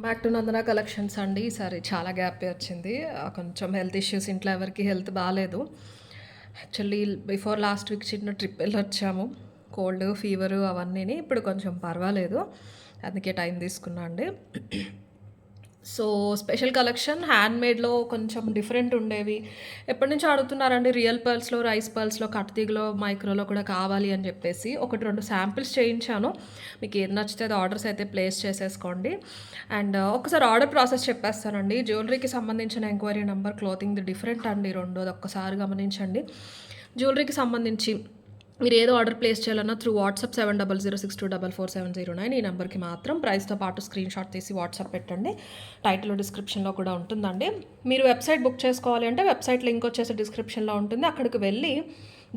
Back to Nandana collections అండి. ఈసారి చాలా గ్యాప్ వచ్చింది. కొంచెం హెల్త్ ఇష్యూస్ ఇంట్లో ఎవరికి హెల్త్ బాగాలేదు. యాక్చువల్లీ బిఫోర్ లాస్ట్ వీక్ చిన్న ట్రిప్ వెళ్ళొచ్చాము. కోల్డ్ ఫీవరు అవన్నీని. ఇప్పుడు కొంచెం పర్వాలేదు. అందుకే టైం తీసుకున్నా అండి. సో స్పెషల్ కలెక్షన్ హ్యాండ్మేడ్లో కొంచెం డిఫరెంట్ ఉండేవి ఎప్పటి నుంచి అడుగుతున్నారండి. రియల్ పర్ల్స్లో, రైస్ పర్ల్స్లో, కట్తీగలో, మైక్రోలో కూడా కావాలి అని చెప్పేసి ఒకటి రెండు శాంపిల్స్ చేయించాను. మీకు ఏది నచ్చితే అది ఆర్డర్స్ అయితే ప్లేస్ చేసేసుకోండి. అండ్ ఒకసారి ఆర్డర్ ప్రాసెస్ చెప్పేస్తానండి. జ్యువెలరీకి సంబంధించిన ఎంక్వైరీ నెంబర్, క్లోతింగ్ది డిఫరెంట్ అండి రెండోది ఒక్కసారి గమనించండి. జ్యువెలరీకి సంబంధించి మీరు ఏదో ఆర్డర్ ప్లేస్ చేయాలన్నా త్రూ వాట్సాప్ 7006244709 ఈ నెంబర్కి మాత్రం ప్రైస్తో పాటు స్క్రీన్ షాట్ తీసి వాట్సాప్ పెట్టండి. టైటిల్ డిస్క్రిప్షన్లో కూడా ఉంటుందండి. మీరు వెబ్సైట్ బుక్ చేసుకోవాలి అంటే వెబ్సైట్ లింక్ వచ్చేసి డిస్క్రిప్షన్లో ఉంటుంది. అక్కడికి వెళ్ళి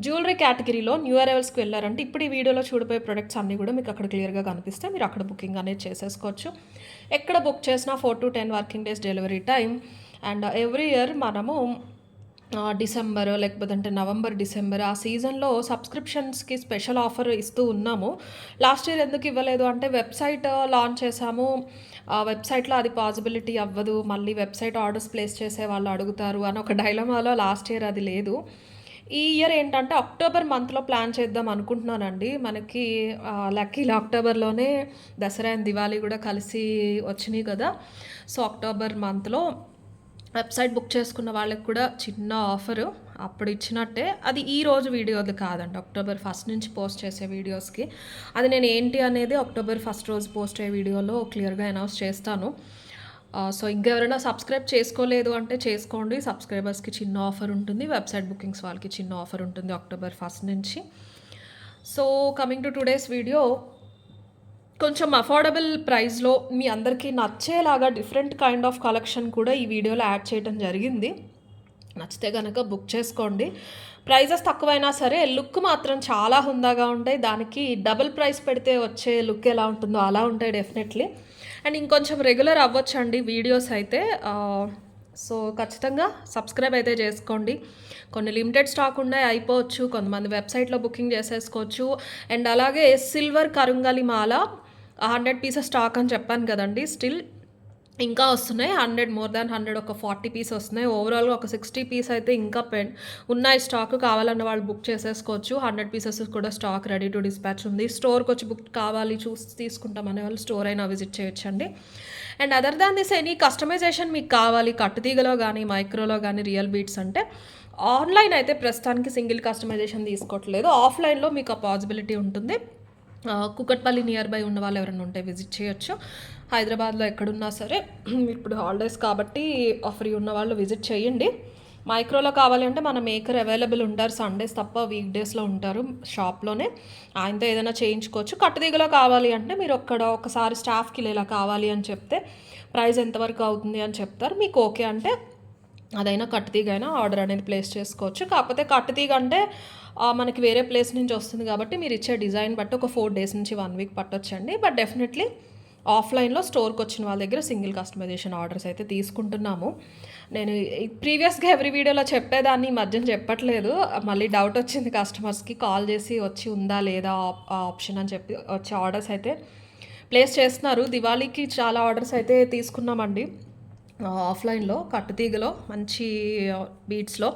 జ్యువెలరీ కేటగిరీలో న్యూ అరైవల్స్కి వెళ్ళారంటే ఇప్పుడు ఈ వీడియోలో చూడిపోయే ప్రొడక్ట్స్ అన్నీ కూడా మీకు అక్కడ క్లియర్గా కనిపిస్తే మీరు అక్కడ బుకింగ్ అనేది చేసేసుకోవచ్చు. ఎక్కడ బుక్ చేసినా 4 to 10 working days delivery time. And every year మనము డిసెంబర్ లేకపోతే నవంబర్, డిసెంబర్ ఆ సీజన్లో సబ్స్క్రిప్షన్స్కి స్పెషల్ ఆఫర్ ఇస్తూ ఉన్నాము. లాస్ట్ ఇయర్ ఎందుకు ఇవ్వలేదు అంటే వెబ్సైట్ లాంచ్ చేసాము. వెబ్సైట్లో అది పాసిబిలిటీ అవ్వదు, మళ్ళీ వెబ్సైట్ ఆర్డర్స్ ప్లేస్ చేసే వాళ్ళు అడుగుతారు అని ఒక డైలమాలో లాస్ట్ ఇయర్ అది లేదు. ఈ ఇయర్ ఏంటంటే అక్టోబర్ మంత్లో ప్లాన్ చేద్దాం అనుకుంటున్నానండి. మనకి లక్కీలో అక్టోబర్లోనే దసరా అండ్ దివాళీ కూడా కలిసి వచ్చినాయి కదా. సో అక్టోబర్ మంత్లో వెబ్సైట్ బుక్ చేసుకున్న వాళ్ళకి కూడా చిన్న ఆఫరు అప్పుడు ఇచ్చినట్టే. అది ఈరోజు వీడియోది కాదండి, అక్టోబర్ 1 నుంచి పోస్ట్ చేసే వీడియోస్కి. అది నేను ఏంటి అనేది అక్టోబర్ 1 రోజు పోస్ట్ అయ్యే వీడియోలో క్లియర్గా అనౌన్స్ చేస్తాను. సో ఇంకెవరైనా సబ్స్క్రైబ్ చేసుకోలేదు అంటే చేసుకోండి. సబ్స్క్రైబర్స్కి చిన్న ఆఫర్ ఉంటుంది, వెబ్సైట్ బుకింగ్స్ వాళ్ళకి చిన్న ఆఫర్ ఉంటుంది అక్టోబర్ 1 నుంచి. So coming to today's video, కొంచెం అఫోర్డబుల్ ప్రైస్లో మీ అందరికీ నచ్చేలాగా డిఫరెంట్ కైండ్ ఆఫ్ కలెక్షన్ కూడా ఈ వీడియోలో యాడ్ చేయడం జరిగింది. నచ్చితే కనుక బుక్ చేసుకోండి. ప్రైజెస్ తక్కువైనా సరే లుక్ మాత్రం చాలా హుందాగా ఉంటాయి. దానికి డబుల్ ప్రైస్ పెడితే వచ్చే లుక్ ఎలా ఉంటుందో అలా ఉంటాయి డెఫినెట్లీ. అండ్ ఇంకొంచెం రెగ్యులర్ అవ్వచ్చండి వీడియోస్ అయితే. సో ఖచ్చితంగా సబ్స్క్రైబ్ అయితే చేసుకోండి. కొన్ని లిమిటెడ్ స్టాక్ ఉన్నాయి, అయిపోవచ్చు. కొంతమంది వెబ్సైట్లో బుకింగ్ చేసేసుకోవచ్చు. అండ్ అలాగే సిల్వర్ కరుంగలి మాల 100 పీసెస్ స్టాక్ అని చెప్పాను కదండి. స్టిల్ ఇంకా వస్తున్నాయి. 100 మోర్ దాన్ 100 ఒక 40 పీస్ వస్తున్నాయి. ఓవరాల్గా ఒక 60 పీస్ అయితే ఇంకా ఉన్నాయి స్టాక్. కావాలన్న వాళ్ళు బుక్ చేసేసుకోవచ్చు. 100 పీసెస్ కూడా స్టాక్ రెడీ టు డిస్పాచ్ ఉంది. స్టోర్కి వచ్చి బుక్ కావాలి చూసి తీసుకుంటాం అనే వాళ్ళు స్టోర్ అయినా విజిట్ చేయొచ్చండి. And other than this any customisation మీకు కావాలి కట్టుతీగలో కానీ మైక్రోలో కానీ రియల్ బీట్స్ అంటే ఆన్లైన్ అయితే ప్రస్తుతానికి సింగిల్ కస్టమైజేషన్ తీసుకోవట్లేదు. ఆఫ్లైన్లో మీకు ఆ పాసిబిలిటీ ఉంటుంది. కుకట్పల్లి నియర్ బై ఉన్న వాళ్ళు ఎవరైనా ఉంటే విజిట్ చేయొచ్చు. హైదరాబాద్లో ఎక్కడున్నా సరే ఇప్పుడు హాలిడేస్ కాబట్టి ఫ్రీ ఉన్న వాళ్ళు విజిట్ చేయండి. మైక్రోలో కావాలి అంటే మన మేకర్ అవైలబుల్ ఉంటారు. సండేస్ తప్ప వీక్ డేస్లో ఉంటారు షాప్లోనే. ఆయనతో ఏదైనా చేయించుకోవచ్చు. కట్టుదీగలో కావాలి అంటే మీరు ఒకసారి స్టాఫ్కి ఇలా కావాలి అని చెప్తే ప్రైస్ ఎంతవరకు అవుతుంది అని చెప్తారు. మీకు ఓకే అంటే అదైనా కట్టుతీగ అయినా ఆర్డర్ అనేది ప్లేస్ చేసుకోవచ్చు. కాకపోతే కట్టుతీగ అంటే మనకి వేరే ప్లేస్ నుంచి వస్తుంది కాబట్టి మీరు ఇచ్చే డిజైన్ బట్టి ఒక 4 days నుంచి 1 week పట్టొచ్చండి. బట్ డెఫినెట్లీ ఆఫ్లైన్లో స్టోర్కి వచ్చిన వాళ్ళ దగ్గర సింగిల్ కస్టమైజేషన్ ఆర్డర్స్ అయితే తీసుకుంటున్నాము. నేను ప్రీవియస్గా ఎవ్రీ వీడియోలో చెప్పేదాన్ని ఈ మధ్యన చెప్పట్లేదు. మళ్ళీ డౌట్ వచ్చింది కస్టమర్స్కి, కాల్ చేసి వచ్చి ఉందా లేదా ఆప్షన్ అని చెప్పి వచ్చే ఆర్డర్స్ అయితే ప్లేస్ చేస్తున్నారు. దివాళీకి చాలా ఆర్డర్స్ అయితే తీసుకున్నామండి ఆఫ్లైన్లో కట్టుతీగలో మంచి బీట్స్లో.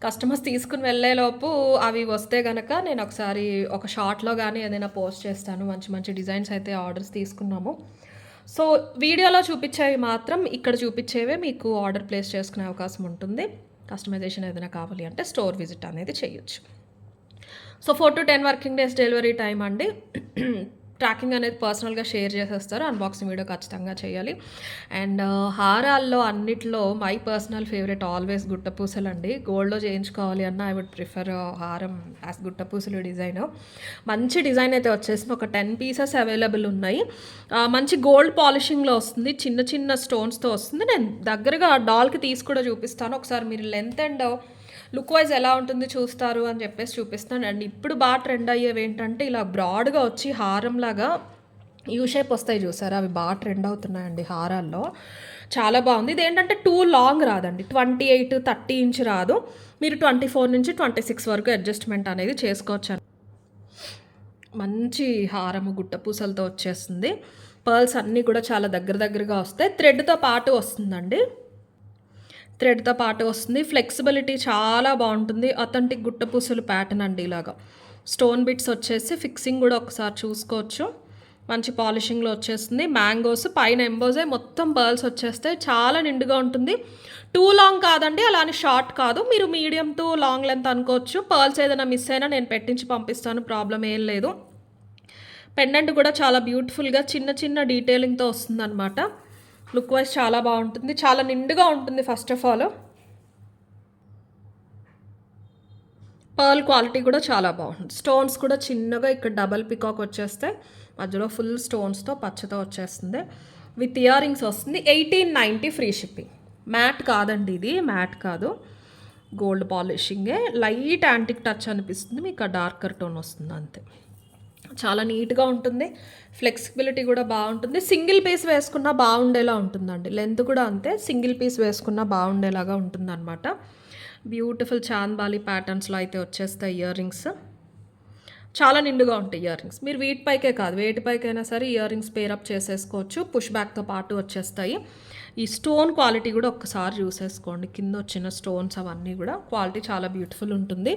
కస్టమర్స్ తీసుకుని వెళ్ళేలోపు అవి వస్తే కనుక నేను ఒకసారి ఒక షార్ట్లో కానీ ఏదైనా పోస్ట్ చేస్తాను. మంచి మంచి డిజైన్స్ అయితే ఆర్డర్స్ తీసుకున్నాము. సో వీడియోలో చూపించేవి మాత్రం ఇక్కడ చూపించేవే మీకు ఆర్డర్ ప్లేస్ చేసుకునే అవకాశం ఉంటుంది. కస్టమైజేషన్ ఏదైనా కావాలి అంటే స్టోర్ విజిట్ అనేది చేయొచ్చు. So 4 to 10 working days delivery time అండి. ట్రాకింగ్ అనేది పర్సనల్గా షేర్ చేసేస్తారు. అన్బాక్సింగ్ వీడియో ఖచ్చితంగా చేయాలి. అండ్ హారాల్లో అన్నిట్లో మై పర్సనల్ ఫేవరెట్ ఆల్వేస్ గుట్టపూసలు అండి. గోల్డ్లో చేయించుకోవాలి అన్న ఐ వుడ్ ప్రిఫర్ హారం యాజ్ గుట్టపూసలు డిజైన్. మంచి డిజైన్ అయితే వచ్చేసింది. ఒక 10 pieces అవైలబుల్ ఉన్నాయి. మంచి గోల్డ్ పాలిషింగ్లో వస్తుంది, చిన్న చిన్న స్టోన్స్తో వస్తుంది. నేను దగ్గరగా డాల్కి తీసి కూడా చూపిస్తాను. ఒకసారి మీరు లెంత్ అండ్ లుక్ వైజ్ ఎలా ఉంటుంది చూస్తారు అని చెప్పేసి చూపిస్తాను. అండ్ ఇప్పుడు బాగా ట్రెండ్ అయ్యేవి ఏంటంటే ఇలా బ్రాడ్గా వచ్చి హారంలాగా యూ షేప్ వస్తాయి చూసారా, అవి బాగా ట్రెండ్ అవుతున్నాయండి హారాల్లో. చాలా బాగుంది. ఇది ఏంటంటే టూ లాంగ్ రాదండి, 28, 30 inch రాదు. మీరు 24 నుంచి 26 వరకు అడ్జస్ట్మెంట్ అనేది చేసుకోవచ్చు. మంచి హారము గుట్ట పూసలతో వచ్చేస్తుంది. పర్ల్స్ అన్నీ కూడా చాలా దగ్గరగా వస్తాయి. థ్రెడ్తో పాటు వస్తుందండి. థ్రెడ్తో పాటు వస్తుంది. ఫ్లెక్సిబిలిటీ చాలా బాగుంటుంది. అథెంటిక్ గుట్టపూసలు ప్యాటర్న్ అండి. ఇలాగా స్టోన్ బిట్స్ వచ్చేసి ఫిక్సింగ్ కూడా ఒకసారి చూసుకోవచ్చు. మంచి పాలిషింగ్లో వచ్చేస్తుంది. మ్యాంగోస్ పైన ఎంబోజే మొత్తం పర్ల్స్ వచ్చేస్తాయి. చాలా నిండుగా ఉంటుంది. టూ లాంగ్ కాదండి, అలానే షార్ట్ కాదు. మీరు మీడియం టు లాంగ్ లెంత్ అనుకోవచ్చు. పర్ల్స్ ఏదైనా మిస్ అయినా నేను పెట్టించి పంపిస్తాను, ప్రాబ్లం ఏం లేదు. పెండెంట్ కూడా చాలా బ్యూటిఫుల్గా చిన్న డీటెయిలింగ్తో వస్తుందన్నమాట. లుక్ వైజ్ చాలా బాగుంటుంది. చాలా నిండుగా ఉంటుంది. First of all pearl quality కూడా చాలా బాగుంటుంది. స్టోన్స్ కూడా చిన్నగా ఇక్కడ డబల్ పికాక్ వచ్చేస్తే మధ్యలో ఫుల్ స్టోన్స్తో పచ్చతో వచ్చేస్తుంది. విత్ ఇయర్ రింగ్స్ వస్తుంది. 1890 ఫ్రీ షిప్పింగ్. మ్యాట్ కాదండి, ఇది మ్యాట్ కాదు, గోల్డ్ పాలిషింగే. లైట్ యాంటిక్ టచ్ అనిపిస్తుంది, మీకు ఆ డార్కర్ టోన్ వస్తుంది అంతే. చాలా నీట్గా ఉంటుంది. ఫ్లెక్సిబిలిటీ కూడా బాగుంటుంది. సింగిల్ పీస్ వేసుకున్నా బాగుండేలా ఉంటుందండి. లెంత్ కూడా అంతే, సింగిల్ పీస్ వేసుకున్నా బాగుండేలాగా ఉంటుందన్నమాట. బ్యూటిఫుల్ చాంద్బాలి ప్యాటర్న్స్లో అయితే వచ్చేస్తాయి ఇయర్ రింగ్స్. చాలా నిండుగా ఉంటాయి ఇయర్ రింగ్స్. మీరు వీటిపైకే కాదు, వేటిపైకైనా సరే ఇయర్ రింగ్స్ పేరప్ చేసేసుకోవచ్చు. పుష్ బ్యాక్తో పాటు వచ్చేస్తాయి. ఈ స్టోన్ క్వాలిటీ కూడా ఒక్కసారి చూసేసుకోండి. కింద వచ్చిన స్టోన్స్ అవన్నీ కూడా క్వాలిటీ చాలా బ్యూటిఫుల్ ఉంటుంది.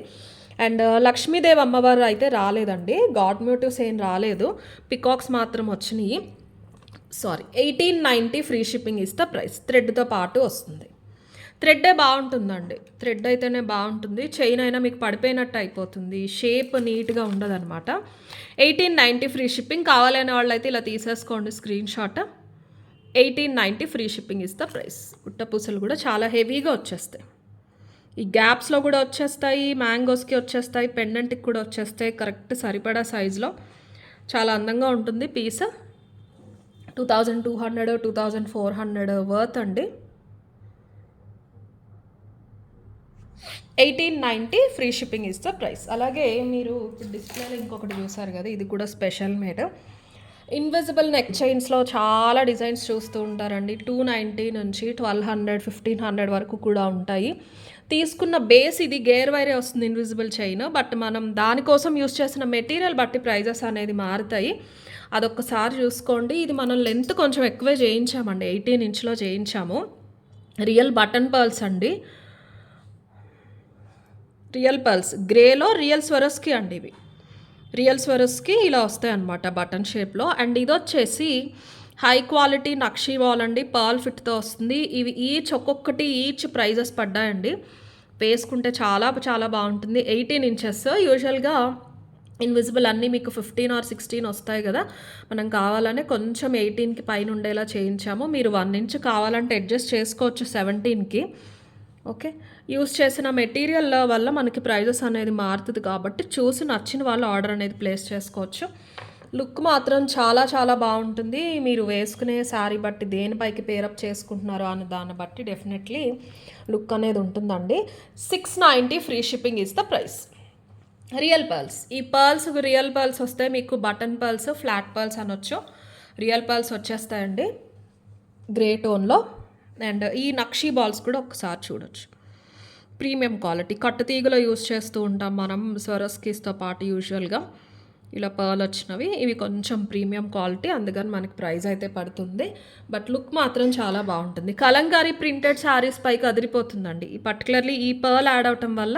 అండ్ లక్ష్మీదేవి అమ్మవారు అయితే రాలేదండి. గాడ్ మోటివ్స్ ఏం రాలేదు, పికాక్స్ మాత్రం వచ్చినాయి. 1890 ఫ్రీ షిప్పింగ్ ఇస్తే ప్రైస్. థ్రెడ్తో పాటు వస్తుంది. థ్రెడ్డే బాగుంటుందండి. థ్రెడ్ అయితేనే బాగుంటుంది. చైన్ అయినా మీకు పడిపోయినట్టు అయిపోతుంది. షేప్ నీట్గా ఉండదన్నమాట. 1890 ఫ్రీ షిప్పింగ్. కావాలనే వాళ్ళు అయితే ఇలా తీసేసుకోండి స్క్రీన్ షాట్. 1890 ఫ్రీ షిప్పింగ్ ఇస్తే ప్రైస్. గుట్టపూసలు కూడా చాలా హెవీగా వచ్చేస్తాయి. ఈ గ్యాప్స్లో కూడా వచ్చేస్తాయి, మ్యాంగోస్కి వచ్చేస్తాయి, పెండెంట్కి కూడా వచ్చేస్తాయి. కరెక్ట్ సరిపడా సైజులో చాలా అందంగా ఉంటుంది పీస్. 2200 2400 వర్త్ అండి. 1890 free shipping is the price. అలాగే మీరు ఇప్పుడు డిస్ప్లేలో ఇంకొకటి చూసారు కదా, ఇది కూడా స్పెషల్ మేడ్. ఇన్విజిబుల్ నెక్ చైన్స్లో చాలా డిజైన్స్ చూస్తూ ఉంటారండి. 290 నుంచి 1200 1500 వరకు కూడా ఉంటాయి. తీసుకున్న బేస్ ఇది గేర్ వైరే వస్తుంది ఇన్విజిబుల్ చైన్. బట్ మనం దానికోసం యూస్ చేసిన మెటీరియల్ బట్టి ప్రైజెస్ అనేది మారుతాయి. అదొక్కసారి చూసుకోండి. ఇది మనం లెంత్ కొంచెం ఎక్కువే చేయించామండి, 18 ఇంచ్లో చేయించాము. రియల్ బటన్ పర్ల్స్ అండి, రియల్ పర్ల్స్. గ్రేలో రియల్ స్వరస్కి అండి ఇవి. రియల్ స్వరస్కి ఇలా వస్తాయి అన్నమాట బటన్ షేప్లో. అండ్ ఇది వచ్చేసి హై క్వాలిటీ నక్షీ వాల్ అండి, పర్ల్ ఫిట్తో వస్తుంది. ఇవి ఒక్కొక్కటి ఈచ్ ప్రైజెస్ పడ్డాయండి. వేసుకుంటే చాలా చాలా బాగుంటుంది. 18 ఇంచెస్. యూజువల్గా ఇన్విజిబుల్ అన్నీ మీకు 15 or 16 వస్తాయి కదా, మనం కావాలనే కొంచెం 18కి పైన ఉండేలా చేయించాము. మీరు 1 ఇంచ్ కావాలంటే అడ్జస్ట్ చేసుకోవచ్చు 17కి. ఓకే, యూస్ చేసిన మెటీరియల్ వల్ల మనకి ప్రైజెస్ అనేది మారుతుంది కాబట్టి చూసి నచ్చిన వాళ్ళు ఆర్డర్ అనేది ప్లేస్ చేసుకోవచ్చు. లుక్ మాత్రం చాలా చాలా బాగుంటుంది. మీరు వేసుకునే శారీ బట్టి దేనిపైకి పేరప్ చేసుకుంటున్నారో అనే దాన్ని బట్టి డెఫినెట్లీ లుక్ అనేది ఉంటుందండి. 690 free shipping is the price. Real pearls. ఈ పర్ల్స్ రియల్ పర్ల్స్ వస్తే మీకు బటన్ పర్ల్స్, ఫ్లాట్ పర్ల్స్ అనొచ్చు. రియల్ పర్ల్స్ వచ్చేస్తాయండి గ్రే టోన్లో. అండ్ ఈ నక్షీ బాల్స్ కూడా ఒకసారి చూడొచ్చు. Premium quality. కట్టుతీగలో యూస్ చేస్తూ ఉంటాం మనం స్వరస్కీస్తో పాటు యూజువల్గా. ఇలా పర్ల్ వచ్చినవి ఇవి కొంచెం ప్రీమియం క్వాలిటీ, అందుకని మనకి ప్రైస్ అయితే పడుతుంది. బట్ లుక్ మాత్రం చాలా బాగుంటుంది. కలంకారీ ప్రింటెడ్ శారీస్ పైకి అదిరిపోతుందండి. ఈ పర్టికులర్లీ ఈ పర్ల్ యాడ్ అవటం వల్ల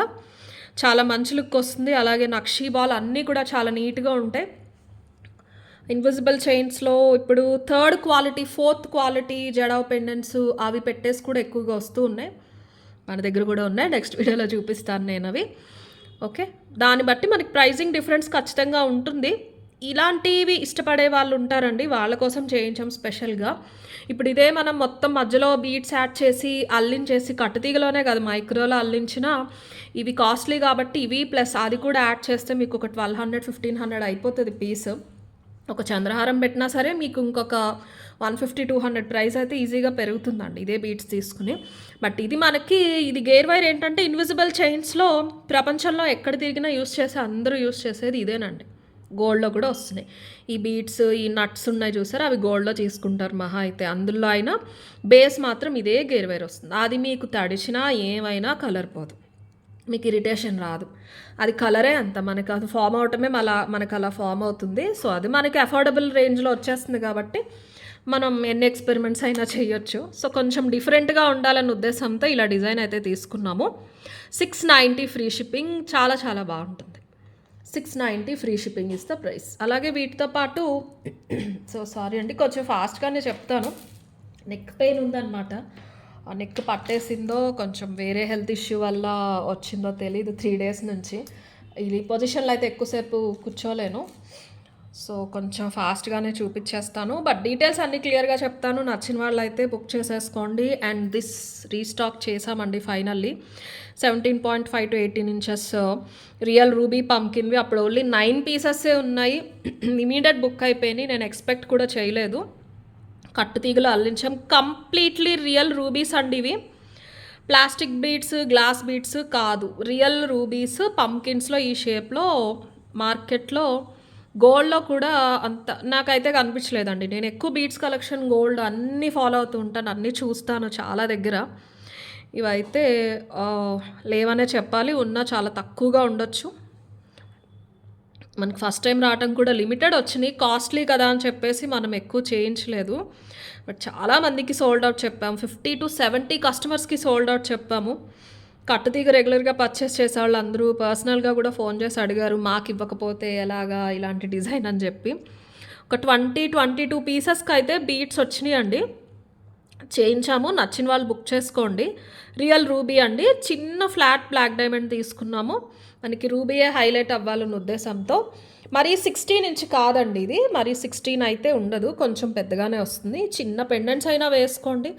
చాలా మంచి లుక్ వస్తుంది. అలాగే నక్షీ బాల్ అన్నీ కూడా చాలా నీట్గా ఉంటాయి. ఇన్విజిబుల్ చైన్స్లో ఇప్పుడు 3rd quality 4th quality jadau pendants అవి పెట్టేసి కూడా ఎక్కువగా వస్తూ ఉన్నాయి. మన దగ్గర కూడా ఉన్నాయి, నెక్స్ట్ వీడియోలో చూపిస్తాను నేను అవి. ఓకే, దాన్ని బట్టి మనకి ప్రైజింగ్ డిఫరెన్స్ ఖచ్చితంగా ఉంటుంది. ఇలాంటివి ఇష్టపడే వాళ్ళు ఉంటారండి, వాళ్ళ కోసం చేయించాం స్పెషల్గా. ఇప్పుడు ఇదే మనం మొత్తం మధ్యలో బీడ్స్ యాడ్ చేసి అల్లించేసి కట్టుతీగలోనే కదా మైక్రోలో అల్లించిన ఇవి కాస్ట్లీ కాబట్టి ఇవి ప్లస్ అది కూడా యాడ్ చేస్తే మీకు ఒక 1200 1500 అయిపోతుంది పీస్. ఒక చంద్రహారం పెట్టినా సరే మీకు ఇంకొక 150 200 ప్రైస్ అయితే ఈజీగా పెరుగుతుందండి ఇదే బీట్స్ తీసుకుని. బట్ ఇది మనకి ఇది గేర్ వైర్ ఏంటంటే ఇన్విజిబుల్ చైన్స్లో ప్రపంచంలో ఎక్కడ తిరిగినా అందరూ యూస్ చేసేది ఇదేనండి. గోల్డ్లో కూడా వస్తున్నాయి ఈ బీట్స్, ఈ నట్స్ ఉన్నాయి చూసారు, అవి గోల్డ్లో తీసుకుంటారు మహా అయితే. అందులో అయినా బేస్ మాత్రం ఇదే గేర్ వైర్ వస్తుంది. అది మీకు తడిచినా ఏమైనా కలర్ పోదు. మీకు ఇరిటేషన్ రాదు. అది కలరే అంత మనకు అది ఫామ్ అవటమే మనకు అలా ఫామ్ అవుతుంది. సో అది మనకి అఫోర్డబుల్ రేంజ్లో వచ్చేస్తుంది కాబట్టి మనం ఎన్ని ఎక్స్పెరిమెంట్స్ అయినా చేయొచ్చు. సో కొంచెం డిఫరెంట్గా ఉండాలన్న ఉద్దేశంతో ఇలా డిజైన్ అయితే తీసుకున్నాము. 690 ఫ్రీ షిప్పింగ్, చాలా చాలా బాగుంటుంది. 690 free shipping is the price. అలాగే వీటితో పాటు సో సారీ అండి, కొంచెం ఫాస్ట్గానే చెప్తాను. నెక్ పెయిన్ ఉందన్నమాట. ఆ నెక్ పట్టేసిందో కొంచెం వేరే హెల్త్ ఇష్యూ వల్ల వచ్చిందో తెలీదు 3 డేస్ నుంచి. ఈ పొజిషన్లో అయితే ఎక్కువసేపు కూర్చోలేను. సో కొంచెం ఫాస్ట్గానే చూపించేస్తాను, బట్ డీటెయిల్స్ అన్నీ క్లియర్గా చెప్తాను. నచ్చిన వాళ్ళు అయితే బుక్ చేసేసుకోండి. అండ్ దిస్ రీస్టాక్ చేసామండి finally. 17.5 to 18 inches real ruby పంకిన్వి. అప్పుడు ఓన్లీ 9 పీసెస్సే ఉన్నాయి. ఇమీడియట్ బుక్ అయిపోయినాయి. నేను ఎక్స్పెక్ట్ కూడా చేయలేదు. కట్టుతీగలు అల్లించాం. కంప్లీట్లీ రియల్ రూబీస్ అండి ఇవి. ప్లాస్టిక్ బీడ్స్, గ్లాస్ బీడ్స్ కాదు, రియల్ రూబీస్ పంకిన్స్లో ఈ షేప్లో. మార్కెట్లో గోల్డ్లో కూడా అంత నాకైతే కనిపించలేదండి. నేను ఎక్కువ బీడ్స్ కలెక్షన్, గోల్డ్ అన్నీ ఫాలో అవుతూ ఉంటాను, అన్నీ చూస్తాను చాలా దగ్గర. ఇవైతే లేవనే చెప్పాలి, ఉన్నా చాలా తక్కువగా ఉండొచ్చు. మనకి ఫస్ట్ టైం రావటం కూడా లిమిటెడ్ వచ్చినాయి. కాస్ట్లీ కదా అని చెప్పేసి మనం ఎక్కువ చేయించలేదు. బట్ చాలామందికి సోల్డ్ అవుట్ చెప్పాము. 50 to 70 కస్టమర్స్కి సోల్డ్ అవుట్ చెప్పాము. కట్టుతీగ రెగ్యులర్గా పర్చేస్ చేసేవాళ్ళు అందరూ పర్సనల్గా కూడా ఫోన్ చేసి అడిగారు, మాకు ఇవ్వకపోతే ఎలాగా ఇలాంటి డిజైన్ అని చెప్పి. ఒక 22 పీసెస్కి అయితే బీట్స్ వచ్చినాయి అండి, చేయించాము. నచ్చిన వాళ్ళు బుక్ చేసుకోండి. రియల్ రూబీ అండి. చిన్న ఫ్లాట్ బ్లాక్ డైమండ్ తీసుకున్నాము, మనకి రూబీయే హైలైట్ అవ్వాలన్న ఉద్దేశంతో. మరి 16 ఇంచ్ కాదండి ఇది, మరి 16 అయితే ఉండదు, కొంచెం పెద్దగానే వస్తుంది. చిన్న పెండెంట్స్ అయినా వేసుకోండి.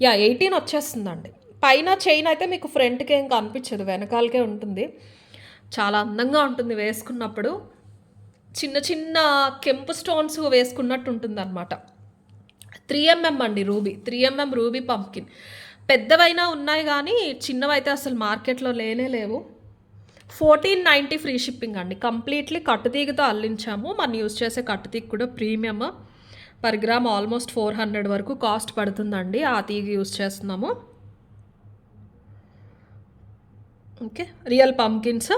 18 వచ్చేస్తుందండి. పైన చైన్ అయితే మీకు ఫ్రంట్కి ఏం కనిపించదు, వెనకాలకే ఉంటుంది. చాలా అందంగా ఉంటుంది వేసుకున్నప్పుడు. చిన్న చిన్న కెంపు స్టోన్స్ వేసుకున్నట్టు ఉంటుంది అనమాట. 3mm అండి రూబీ, 3mm రూబీ పంప్కిన్. పెద్దవైనా ఉన్నాయి కానీ చిన్నవైతే అసలు మార్కెట్లో లేవు. 1490 ఫ్రీ షిప్పింగ్ అండి. కంప్లీట్లీ కట్టుతీగతో అల్లించాము. మనం యూజ్ చేసే కట్టుతీగ కూడా ప్రీమియం. పర్ గ్రామ్ ఆల్మోస్ట్ 400 వరకు కాస్ట్ పడుతుందండి. ఆ తీగ యూజ్ చేస్తున్నాము. ఓకే, రియల్ పంకిన్స్.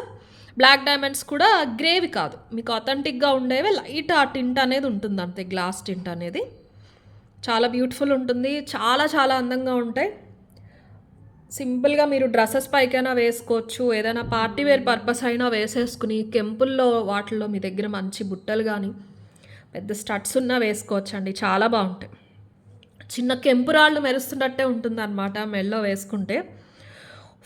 బ్లాక్ డైమండ్స్ కూడా గ్రేవి కాదు, మీకు అథెంటిక్గా ఉండేవి. లైట్ ఆ టింట్ అనేది ఉంటుంది అంతే, గ్లాస్ టింట్ అనేది. చాలా బ్యూటిఫుల్ ఉంటుంది, చాలా చాలా అందంగా ఉంటాయి. సింపుల్గా మీరు డ్రెస్సెస్ పైకైనా వేసుకోవచ్చు, ఏదైనా పార్టీ వేర్ పర్పస్ అయినా వేసేసుకుని, కెంపుల్లో వాటిల్లో మీ దగ్గర మంచి బుట్టలు కానీ పెద్ద స్టడ్స్ ఉన్నా వేసుకోవచ్చు అండి, చాలా బాగుంటాయి. చిన్న కెంపు రాళ్ళు మెరుస్తున్నట్టే ఉంటుంది అనమాట మెల్లో వేసుకుంటే.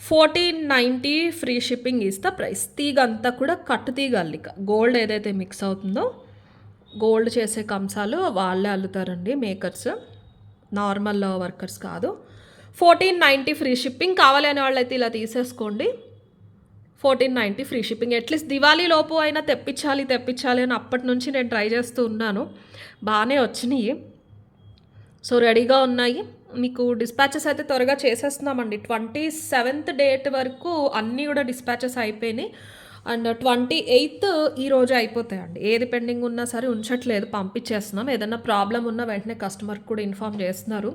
1490 free shipping is the price. తీగ అంతా కూడా కట్టు తీగ అల్లిక. గోల్డ్ ఏదైతే మిక్స్ అవుతుందో, గోల్డ్ చేసే కంసాలు వాళ్ళే అల్లుతారండి, మేకర్స్, నార్మల్ వర్కర్స్ కాదు. 1490 ఫ్రీ షిప్పింగ్. కావాలి అనే వాళ్ళైతే ఇలా తీసేసుకోండి. 1490 ఫ్రీ షిప్పింగ్. అట్లీస్ట్ దివాళీ లోపు అయినా తెప్పించాలి అని అప్పటి నుంచి నేను ట్రై చేస్తూ ఉన్నాను. బాగానే వచ్చినాయి. సో రెడీగా ఉన్నాయి. మీకు డిస్పాచెస్ అయితే త్వరగా చేసేస్తున్నామండి. 27th డేట్ వరకు అన్నీ కూడా డిస్పాచెస్ అయిపోయినాయి. అండ్ 28th ఈరోజు అయిపోతాయండి. ఏది పెండింగ్ ఉన్నా సరే ఉంచట్లేదు, పంపించేస్తున్నాం. ఏదైనా ప్రాబ్లం ఉన్నా వెంటనే కస్టమర్కి కూడా ఇన్ఫామ్ చేస్తున్నారు.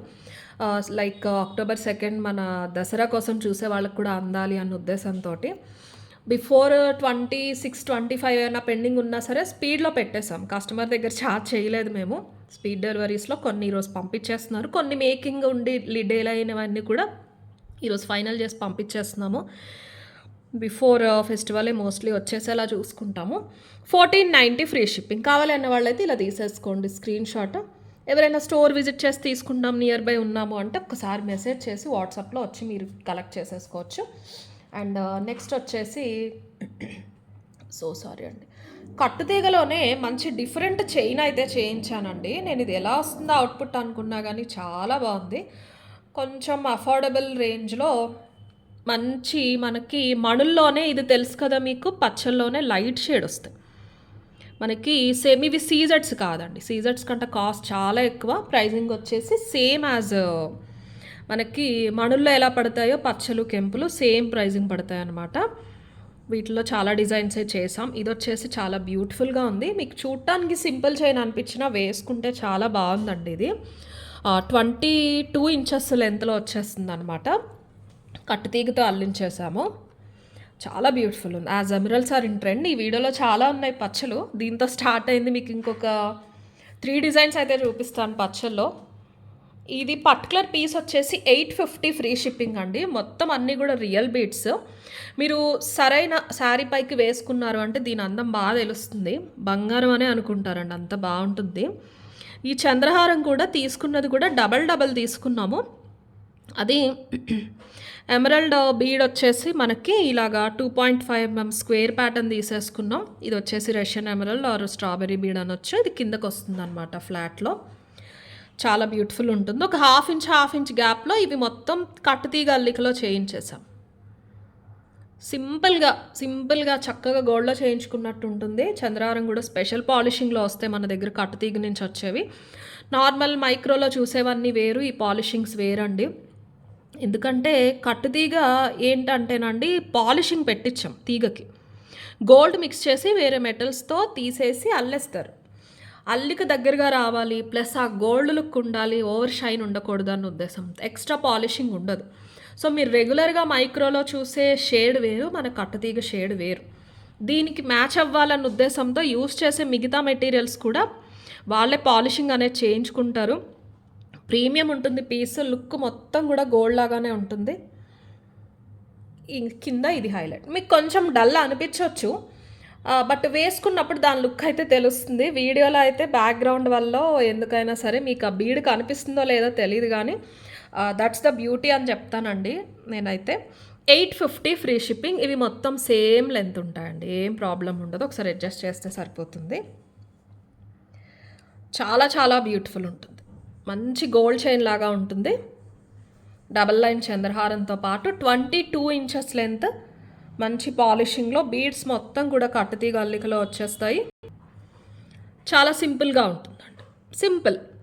లైక్ October 2 మన దసరా కోసం చూసే వాళ్ళకి కూడా అందాలి అన్న ఉద్దేశంతో బిఫోర్ 26, 25 అయినా పెండింగ్ ఉన్నా సరే స్పీడ్లో పెట్టేసాం. కస్టమర్ దగ్గర ఛార్జ్ చేయలేదు మేము. స్పీడ్ డెలివరీస్లో కొన్ని ఈరోజు పంపించేస్తున్నారు, కొన్ని మేకింగ్ ఉండి డిలే అయినవన్నీ కూడా ఈరోజు ఫైనల్ చేసి పంపించేస్తున్నాము. బిఫోర్ ఫెస్టివలే మోస్ట్లీ వచ్చేసేలా చూసుకుంటాము. 1490 ఫ్రీ షిప్పింగ్. కావాలి అన్న వాళ్ళైతే ఇలా తీసేసుకోండి స్క్రీన్ షాట్. ఎవరైనా స్టోర్ విజిట్ చేసి తీసుకుంటాం, నియర్ బై ఉన్నాము అంటే ఒకసారి మెసేజ్ చేసి వాట్సాప్లో వచ్చి మీరు కలెక్ట్ చేసేసుకోవచ్చు. అండ్ నెక్స్ట్ వచ్చేసి సారీ అండి, కట్టుతీగలోనే మంచి డిఫరెంట్ చైన్ అయితే చేయించానండి. నేను ఇది ఎలా వస్తుందో అవుట్పుట్ అనుకున్నా కానీ చాలా బాగుంది. కొంచెం అఫోర్డబుల్ రేంజ్లో మంచి, మనకి మణుల్లోనే ఇది తెలుసు కదా మీకు, పచ్చల్లోనే లైట్ షేడ్ వస్తాయి మనకి. సేమ్ ఇవి సీజెట్స్ కాదండి, సీజెట్స్ కంటే కాస్ట్ చాలా ఎక్కువ. ప్రైజింగ్ వచ్చేసి సేమ్ యాజ్ మనకి మణుల్లో ఎలా పడతాయో పచ్చలు కెంపులు సేమ్ ప్రైజింగ్ పడతాయి అన్నమాట. వీటిలో చాలా డిజైన్సే చేసాం. ఇది వచ్చేసి చాలా బ్యూటిఫుల్గా ఉంది. మీకు చూడటానికి సింపుల్ చైన్ అనిపించినా వేసుకుంటే చాలా బాగుందండి. ఇది 22 ఇంచెస్ లెంత్లో వచ్చేస్తుంది అనమాట. కట్టుతీగతో అల్లించేసాము. చాలా బ్యూటిఫుల్ ఉంది. As emeralds are in trend. ఈ వీడియోలో చాలా ఉన్నాయి పచ్చలు. దీంతో స్టార్ట్ అయింది. మీకు ఇంకొక 3 డిజైన్స్ అయితే చూపిస్తాను పచ్చల్లో. ఇది పర్టికులర్ పీస్ వచ్చేసి 850 ఫ్రీ షిప్పింగ్ అండి. మొత్తం అన్నీ కూడా రియల్ బీడ్స్. మీరు సరైన శారీ పైకి వేసుకున్నారు అంటే దీని అందం బాగా తెలుస్తుంది. బంగారం అనే అనుకుంటారండి, అంత బాగుంటుంది. ఈ చంద్రహారం కూడా తీసుకున్నది కూడా డబల్ తీసుకున్నాము. అది ఎమరల్డ్ బీడ్ వచ్చేసి మనకి ఇలాగా 2.5 mm స్క్వేర్ ప్యాటర్న్ తీసేసుకున్నాం. ఇది వచ్చేసి Russian emerald or strawberry bead అనొచ్చు. ఇది కిందకు వస్తుంది అనమాట ఫ్లాట్లో. చాలా బ్యూటిఫుల్ ఉంటుంది. ఒక హాఫ్ ఇంచ్ గ్యాప్లో ఇవి మొత్తం కట్టుతీగ అల్లికలో చేయించేసాం. సింపుల్గా చక్కగా గోల్డ్లో చేయించుకున్నట్టు ఉంటుంది. చంద్రహారం కూడా స్పెషల్ పాలిషింగ్లో వస్తాయి మన దగ్గర కట్టుతీగ నుంచి వచ్చేవి. నార్మల్ మైక్రోలో చూసేవన్నీ వేరు, ఈ పాలిషింగ్స్ వేరండి. ఎందుకంటే కట్టుతీగ ఏంటంటేనండి పాలిషింగ్ పెట్టించాం తీగకి. గోల్డ్ మిక్స్ చేసి వేరే మెటల్స్తో తీసేసి అల్లేస్తారు. అల్లిక దగ్గరగా రావాలి, ప్లస్ ఆ గోల్డ్ లుక్ ఉండాలి, ఓవర్ షైన్ ఉండకూడదు అన్న ఉద్దేశం. ఎక్స్ట్రా పాలిషింగ్ ఉండదు. సో మీరు రెగ్యులర్గా మైక్రోలో చూసే షేడ్ వేరు, మన కట్టుతీగ షేడ్ వేరు. దీనికి మ్యాచ్ అవ్వాలన్న ఉద్దేశంతో యూస్ చేసే మిగతా మెటీరియల్స్ కూడా వాళ్ళే పాలిషింగ్ అనేది చేయించుకుంటారు. ప్రీమియం ఉంటుంది పీస్. లుక్ మొత్తం కూడా గోల్డ్ లాగానే ఉంటుంది. కింద ఇది హైలైట్. మీకు కొంచెం డల్ అనిపించవచ్చు, బట్ వేసుకున్నప్పుడు దాని లుక్ అయితే తెలుస్తుంది. వీడియోలో అయితే బ్యాక్గ్రౌండ్ వల్ల ఎందుకైనా సరే మీకు ఆ బీడ్ కనిపిస్తుందో లేదో తెలియదు, కానీ దట్స్ ద బ్యూటీ అని చెప్తానండి నేనైతే. 850 ఫ్రీ షిప్పింగ్. ఇవి మొత్తం సేమ్ లెంత్ ఉంటాయండి, ఏం ప్రాబ్లం ఉండదు. ఒకసారి అడ్జస్ట్ చేస్తే సరిపోతుంది. చాలా బ్యూటిఫుల్ ఉంటుంది. మంచి గోల్డ్ చైన్ లాగా ఉంటుంది. డబల్ లైన్ చంద్రహారంతో పాటు 22 ఇంచెస్ లెంత్, మంచి పాలిషింగ్లో బీడ్స్ మొత్తం కూడా కట్టుతీగ అల్లికలో వచ్చేస్తాయి. చాలా సింపుల్గా ఉంటుందండి.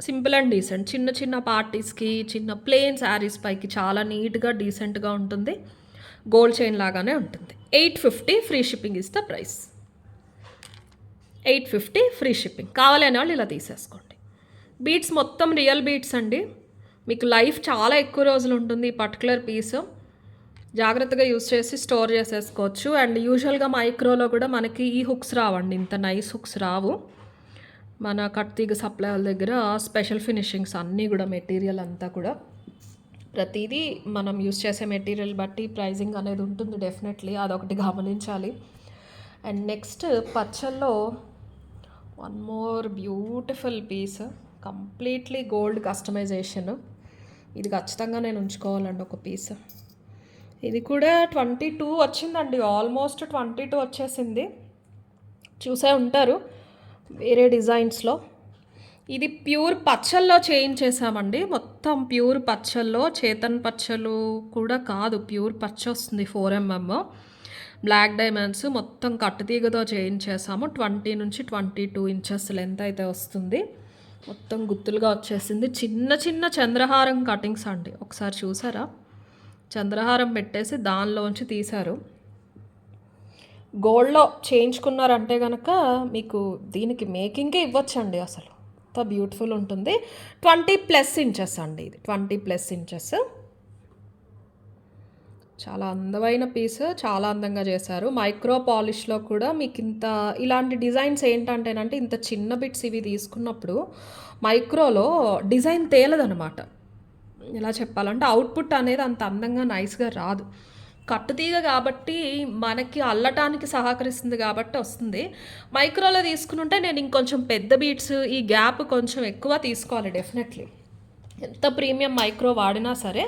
Simple and decent. చిన్న పార్టీస్కి, చిన్న ప్లెయిన్ శారీస్ పైకి చాలా నీట్గా డీసెంట్గా ఉంటుంది. గోల్డ్ చైన్ లాగానే ఉంటుంది. 850 free shipping is the price. 850 free shipping. కావాలనే వాళ్ళు ఇలా తీసేసుకోండి. బీడ్స్ మొత్తం రియల్ బీడ్స్ అండి. మీకు లైఫ్ చాలా ఎక్కువ రోజులు ఉంటుంది ఈ పర్టికులర్ పీస్. జాగ్రత్తగా యూస్ చేసి స్టోర్ చేసేసుకోవచ్చు. అండ్ యూజువల్గా మైక్రోలో కూడా మనకి ఈ హుక్స్ రావండి, ఇంత నైస్ హుక్స్ రావు. మన కట్టుతీగ సప్లై వాళ్ళ దగ్గర స్పెషల్ ఫినిషింగ్స్ అన్నీ కూడా, మెటీరియల్ అంతా కూడా ప్రతిదీ మనం యూస్ చేసే మెటీరియల్ బట్టి ప్రైజింగ్ అనేది ఉంటుంది డెఫినెట్లీ. అదొకటి గమనించాలి. అండ్ నెక్స్ట్ పచ్చల్లో one more beautiful piece, completely gold customization. ఇది ఖచ్చితంగా నేను ఉంచుకోవాలండి ఒక పీస్. ఇది కూడా 22 వచ్చిందండి, ఆల్మోస్ట్ 22 వచ్చేసింది. చూసే ఉంటారు వేరే డిజైన్స్లో. ఇది ప్యూర్ పచ్చల్లో చేయించేసామండి. మొత్తం ప్యూర్ పచ్చల్లో, చేతన్ పచ్చలు కూడా కాదు, ప్యూర్ పచ్చ వస్తుంది. 4 mm బ్లాక్ డైమండ్స్ మొత్తం కట్టుతీగతో చేయించేసాము. 20 నుంచి 22 ఇంచెస్ లెంత్ అయితే వస్తుంది. మొత్తం గుత్తులుగా వచ్చేసింది. చిన్న చంద్రహారం కటింగ్స్ అండి. ఒకసారి చూసారా, చంద్రహారం పెట్టేసి దానిలోంచి తీశారు. గోల్డ్లో చేయించుకున్నారంటే కనుక మీకు దీనికి మేకింగే ఇవ్వచ్చండి. అసలు ఎంత బ్యూటిఫుల్ ఉంటుంది. 20+ ఇంచెస్ అండి ఇది, 20+ ఇంచెస్. చాలా అందమైన పీస్, చాలా అందంగా చేశారు. మైక్రో పాలిష్లో కూడా మీకు ఇలాంటి డిజైన్స్ ఏంటంటేనంటే, ఇంత చిన్న బిట్స్ ఇవి తీసుకున్నప్పుడు మైక్రోలో డిజైన్ తేలదనమాట. ఎలా చెప్పాలంటే అవుట్పుట్ అనేది అంత అందంగా నైస్గా రాదు. కట్టుతీగ కాబట్టి మనకి అల్లటానికి సహకరిస్తుంది కాబట్టి వస్తుంది. మైక్రోలో తీసుకునుంటే నేను ఇంకొంచెం పెద్ద బీట్స్, ఈ గ్యాప్ కొంచెం ఎక్కువ తీసుకోవాలి డెఫినెట్లీ. ఎంత ప్రీమియం మైక్రో వాడినా సరే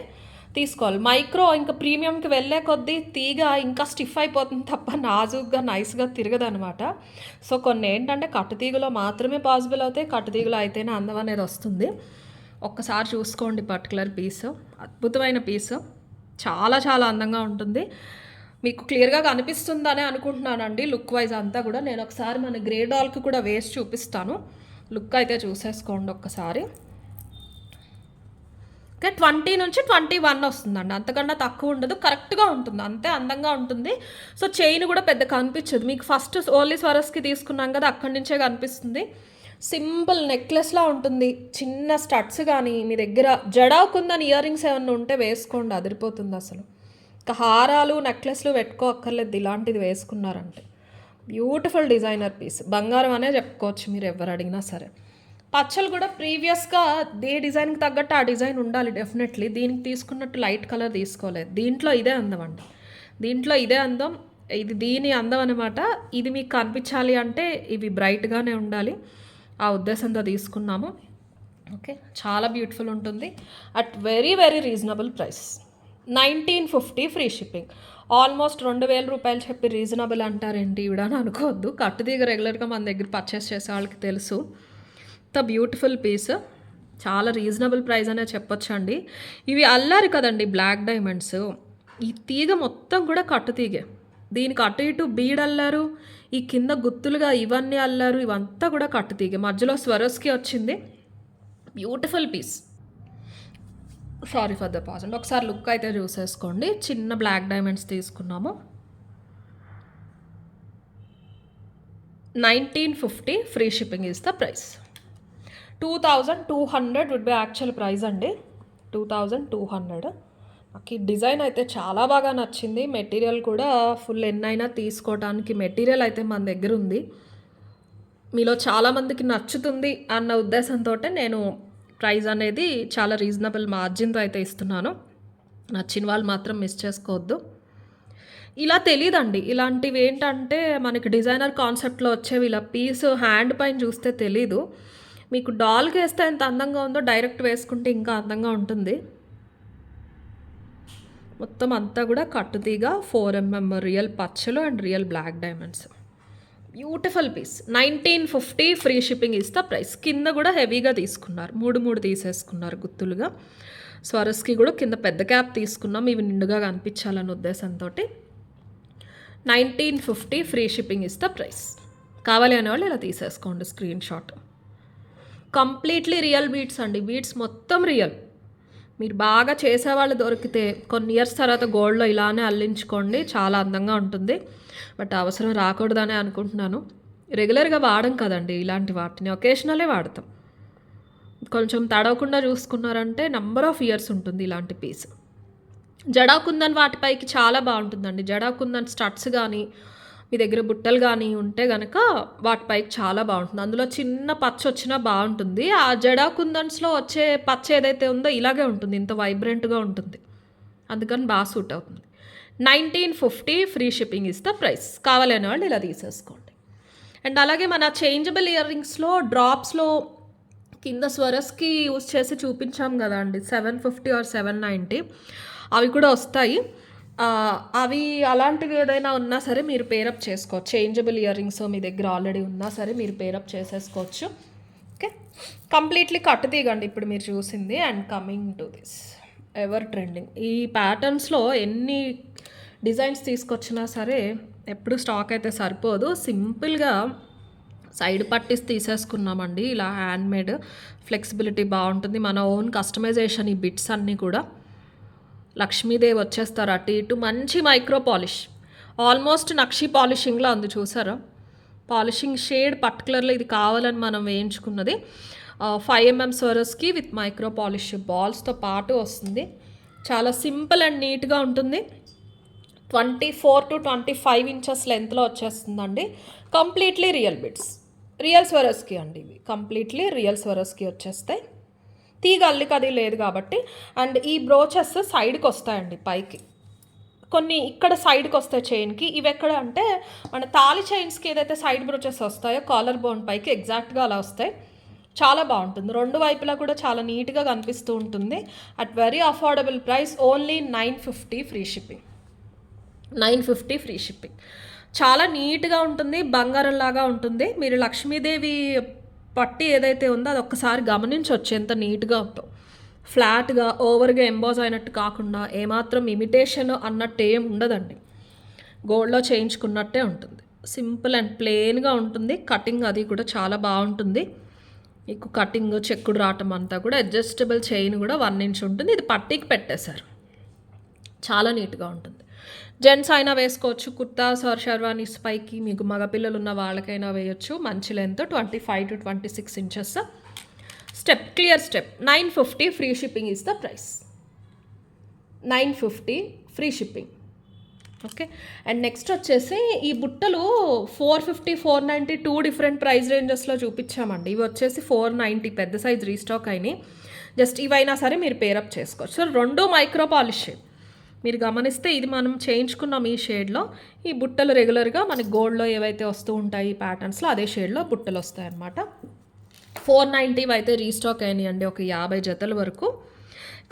తీసుకోవాలి. మైక్రో ఇంకా ప్రీమియంకి వెళ్ళే కొద్దీ తీగ ఇంకా స్టిఫ్ అయిపోతుంది తప్ప నాజుగ్గా నైస్గా తిరగదనమాట. సో కొన్ని ఏంటంటే కట్టుతీగలో మాత్రమే పాసిబుల్ అవుతాయి, కట్టుతీగలో అయితేనే అందం అనేది వస్తుంది. ఒక్కసారి చూసుకోండి పర్టికులర్ పీస్, అద్భుతమైన పీస్, చాలా అందంగా ఉంటుంది. మీకు క్లియర్గా కనిపిస్తుందని అనుకుంటున్నానండి లుక్ వైజ్ అంతా కూడా. నేను ఒకసారి మన గ్రే డాల్కి కూడా వేసి చూపిస్తాను. లుక్ అయితే చూసేసుకోండి ఒక్కసారి. ఓకే, 20 నుంచి 21 వస్తుందండి, అంతకన్నా తక్కువ ఉండదు. కరెక్ట్గా ఉంటుంది, అంతే అందంగా ఉంటుంది. సో చైన్ కూడా పెద్ద కనిపించదు మీకు. ఫస్ట్ ఓన్లీ స్వరస్కి తీసుకున్నాం కదా, అక్కడి నుంచే కనిపిస్తుంది. సింపుల్ నెక్లెస్లా ఉంటుంది. చిన్న స్టడ్స్ కానీ మీ దగ్గర జడాకుందని ఇయర్ రింగ్స్ ఏమన్నా ఉంటే వేసుకోండి, అదిరిపోతుంది అసలు. ఇక హారాలు నెక్లెస్లు పెట్టుకోక్కర్లేదు, ఇలాంటిది వేసుకున్నారంటే బ్యూటిఫుల్ డిజైనర్ పీస్. బంగారం అనే చెప్పుకోవచ్చు మీరు ఎవరు అడిగినా సరే. పచ్చలు కూడా ప్రీవియస్గా ఏ డిజైన్కి తగ్గట్టు ఆ డిజైన్ ఉండాలి డెఫినెట్లీ. దీనికి తీసుకున్నట్టు లైట్ కలర్ తీసుకోలేదు. దీంట్లో ఇదే అందం అండి, దీంట్లో ఇదే అందం, ఇది దీని అందం అనమాట. ఇది మీకు కనిపించాలి అంటే ఇవి బ్రైట్గానే ఉండాలి, ఆ ఉద్దేశంతో తీసుకున్నాము. ఓకే, చాలా బ్యూటిఫుల్ ఉంటుంది at very very reasonable price. 1950 free shipping. Almost 2000 రూపాయలు చెప్పి రీజనబుల్ అంటారేంటి ఇవిడ అని అనుకోవద్దు. కట్టుదీగ రెగ్యులర్గా మన దగ్గర పర్చేస్ చేసే వాళ్ళకి తెలుసు. ఇంత బ్యూటిఫుల్ పీస్, చాలా రీజనబుల్ ప్రైస్ అనే చెప్పొచ్చు అండి. ఇవి అల్లారు కదండి బ్లాక్ డైమండ్స్, ఈ తీగ మొత్తం కూడా కట్టు తీగే. దీనికి అటు ఇటు బీడ్ అల్లారు, ఈ కింద గుత్తులుగా ఇవన్నీ అల్లారు, ఇవంతా కూడా కట్టు తీగే. మధ్యలో స్వరోస్కి వచ్చింది, beautiful piece. Sorry for the pause అండి, ఒకసారి లుక్ అయితే చూసేసుకోండి. చిన్న బ్లాక్ డైమండ్స్ తీసుకున్నాము. 1950 free shipping is the price. 2200 would be actual price అండి, 2200. నాకు ఈ డిజైన్ అయితే చాలా బాగా నచ్చింది. మెటీరియల్ కూడా ఫుల్ ఎన్నైనా తీసుకోవడానికి మెటీరియల్ అయితే మన దగ్గర ఉంది. మీలో చాలామందికి నచ్చుతుంది అన్న ఉద్దేశంతో నేను ప్రైస్ అనేది చాలా రీజనబుల్ మార్జిన్తో అయితే ఇస్తున్నాను. నచ్చిన వాళ్ళు మాత్రం మిస్ చేసుకోవద్దు. ఇలా తెలీదండి, ఇలాంటివి ఏంటంటే మనకి డిజైనర్ కాన్సెప్ట్లో వచ్చేవి ఇలా పీస్ హ్యాండ్ పైన చూస్తే తెలీదు. మీకు డాల్కి వేస్తే ఎంత అందంగా ఉందో డైరెక్ట్ వేసుకుంటే ఇంకా అందంగా ఉంటుంది. మొత్తం అంతా కూడా కట్టుతీగా 4mm రియల్ పచ్చలు and real black diamonds. Beautiful piece. 1950 free shipping is the price. కింద కూడా హెవీగా తీసుకున్నారు, 3 తీసేసుకున్నారు గుత్తులుగా. స్వరస్కి కూడా కింద పెద్ద క్యాప్ తీసుకున్నాం, ఇవి నిండుగా కనిపించాలన్న ఉద్దేశంతో. 1950 free shipping is the price. కావాలి అనేవాళ్ళు ఇలా తీసేసుకోండి screen shot. Completely real beats అండి, బీట్స్ మొత్తం రియల్. మీరు బాగా చేసేవాళ్ళు దొరికితే కొన్ని ఇయర్స్ తర్వాత గోల్డ్లో ఇలానే అల్లించుకోండి, చాలా అందంగా ఉంటుంది. బట్ అవసరం రాకూడదనే అనుకుంటున్నాను. రెగ్యులర్గా వాడం కదండి ఇలాంటి వాటిని, ఒకేషనలే వాడతాం. కొంచెం తడవకుండా చూసుకున్నారంటే నెంబర్ ఆఫ్ ఇయర్స్ ఉంటుంది ఇలాంటి పీస్. జడా కుందన్ వాటిపైకి చాలా బాగుంటుందండి. జడా కుందన్ స్టడ్స్ కానీ మీ దగ్గర బుట్టలు కానీ ఉంటే కనుక వాటిపైకి చాలా బాగుంటుంది. అందులో చిన్న పచ్చ వచ్చినా బాగుంటుంది. ఆ జడా కుందన్స్లో వచ్చే పచ్చ ఏదైతే ఉందో ఇలాగే ఉంటుంది, ఇంత వైబ్రెంట్గా ఉంటుంది, అందుకని బాగా సూట్ అవుతుంది. 1950 free shipping is the price. కావాలనే వాళ్ళు ఇలా తీసేసుకోండి. అండ్ అలాగే మన చేంజబుల్ ఇయర్ రింగ్స్లో డ్రాప్స్లో కింద స్వరస్కి యూజ్ చేసి చూపించాం కదా అండి, 750 ఆర్ 790 అవి కూడా వస్తాయి. అవి అలాంటివి ఏదైనా ఉన్నా సరే మీరు పేరప్ చేసుకోవచ్చు. చేంజబుల్ ఇయర్ రింగ్స్ మీ దగ్గర ఆల్రెడీ ఉన్నా సరే మీరు పేరప్ చేసేసుకోవచ్చు. ఓకే, కంప్లీట్లీ కట్టు తీగండి ఇప్పుడు మీరు చూసింది. And coming to this ever trending, ఈ ప్యాటర్న్స్లో ఎన్ని డిజైన్స్ తీసుకొచ్చినా సరే ఎప్పుడు స్టాక్ అయితే సరిపోదు. సింపుల్గా సైడ్ పట్టీస్ తీసేసుకున్నామండి, ఇలా హ్యాండ్మేడ్, ఫ్లెక్సిబిలిటీ బాగుంటుంది, మన ఓన్ కస్టమైజేషన్. ఈ బిట్స్ అన్నీ కూడా లక్ష్మీదేవి వచ్చేస్తారు అటు ఇటు. మంచి మైక్రో పాలిష్, ఆల్మోస్ట్ నక్షి పాలిషింగ్లో ఉంది చూసారా. పాలిషింగ్ షేడ్ పర్టికులర్లీ ఇది కావాలని మనం వేయించుకున్నది. 5mm Swarovski with micro polish బాల్స్తో పాటు వస్తుంది. చాలా సింపుల్ అండ్ నీట్గా ఉంటుంది. 24 to 25 ఇంచెస్ లెంత్లో వచ్చేస్తుందండి. కంప్లీట్లీ రియల్ బిట్స్, రియల్ స్వరస్కి అండి ఇవి. కంప్లీట్లీ రియల్ స్వరస్కి వచ్చేస్తాయి. తీగ అల్లిక అది లేదు కాబట్టి. అండ్ ఈ బ్రోచెస్ సైడ్కి వస్తాయండి పైకి, కొన్ని ఇక్కడ సైడ్కి వస్తాయి చైన్కి. ఇవి ఎక్కడ అంటే మన తాళి చైన్స్కి ఏదైతే సైడ్ బ్రోచెస్ వస్తాయో కాలర్ బోన్ పైకి ఎగ్జాక్ట్గా అలా వస్తాయి. చాలా బాగుంటుంది, రెండు వైపులా కూడా చాలా నీట్గా కనిపిస్తూ ఉంటుంది. At very affordable price, only 950 free shipping. 950 free shipping. చాలా నీట్గా ఉంటుంది, బంగారం లాగా ఉంటుంది. మీరు లక్ష్మీదేవి పట్టి ఏదైతే ఉందో అది ఒక్కసారి గమనించవచ్చు ఎంత నీట్గా ఉందో. ఫ్లాట్గా ఓవర్గా ఎంబోజ్ అయినట్టు కాకుండా ఏమాత్రం ఇమిటేషన్ అన్నట్టు ఏం ఉండదండి, గోల్డ్లో చేయించుకున్నట్టే ఉంటుంది. సింపుల్ అండ్ ప్లెయిన్గా ఉంటుంది. కటింగ్ అది కూడా చాలా బాగుంటుంది. మీకు కటింగ్ చెక్కుడు రావటం అంతా కూడా అడ్జస్టబుల్ చైన్ కూడా 1 ఇంచ్ ఉంటుంది. ఇది పట్టీకి పెట్టేశారు, చాలా నీట్గా ఉంటుంది. జెంట్స్ అయినా వేసుకోవచ్చు, కుర్తాస్ ఆర్ షర్వానీస్ పైకి మీకు మగపిల్లలు ఉన్న వాళ్ళకైనా వేయచ్చు. మంచి length 25 to 26 inches. Step, clear step. 950 free shipping is the price. 950 free shipping. Okay. And next వచ్చేసి ఈ బుట్టలు 450, 490 2 డిఫరెంట్ ప్రైస్ రేంజెస్లో చూపించామండి. ఇవి వచ్చేసి 490 పెద్ద సైజ్ రీస్టాక్ అయినాయి. జస్ట్ ఇవైనా సరే మీరు పేరప్ చేసుకోవచ్చు. So 2 micro polish shade. మీరు గమనిస్తే ఇది మనం చేయించుకున్నాం ఈ షేడ్లో. ఈ బుట్టలు రెగ్యులర్గా మనకి గోల్డ్లో ఏవైతే వస్తూ ఉంటాయి ఈ ప్యాటర్న్స్లో అదే షేడ్లో బుట్టలు వస్తాయి అన్నమాట. 490 అయితే రీస్టాక్ అయినాయండి, ఒక 50 జతల వరకు.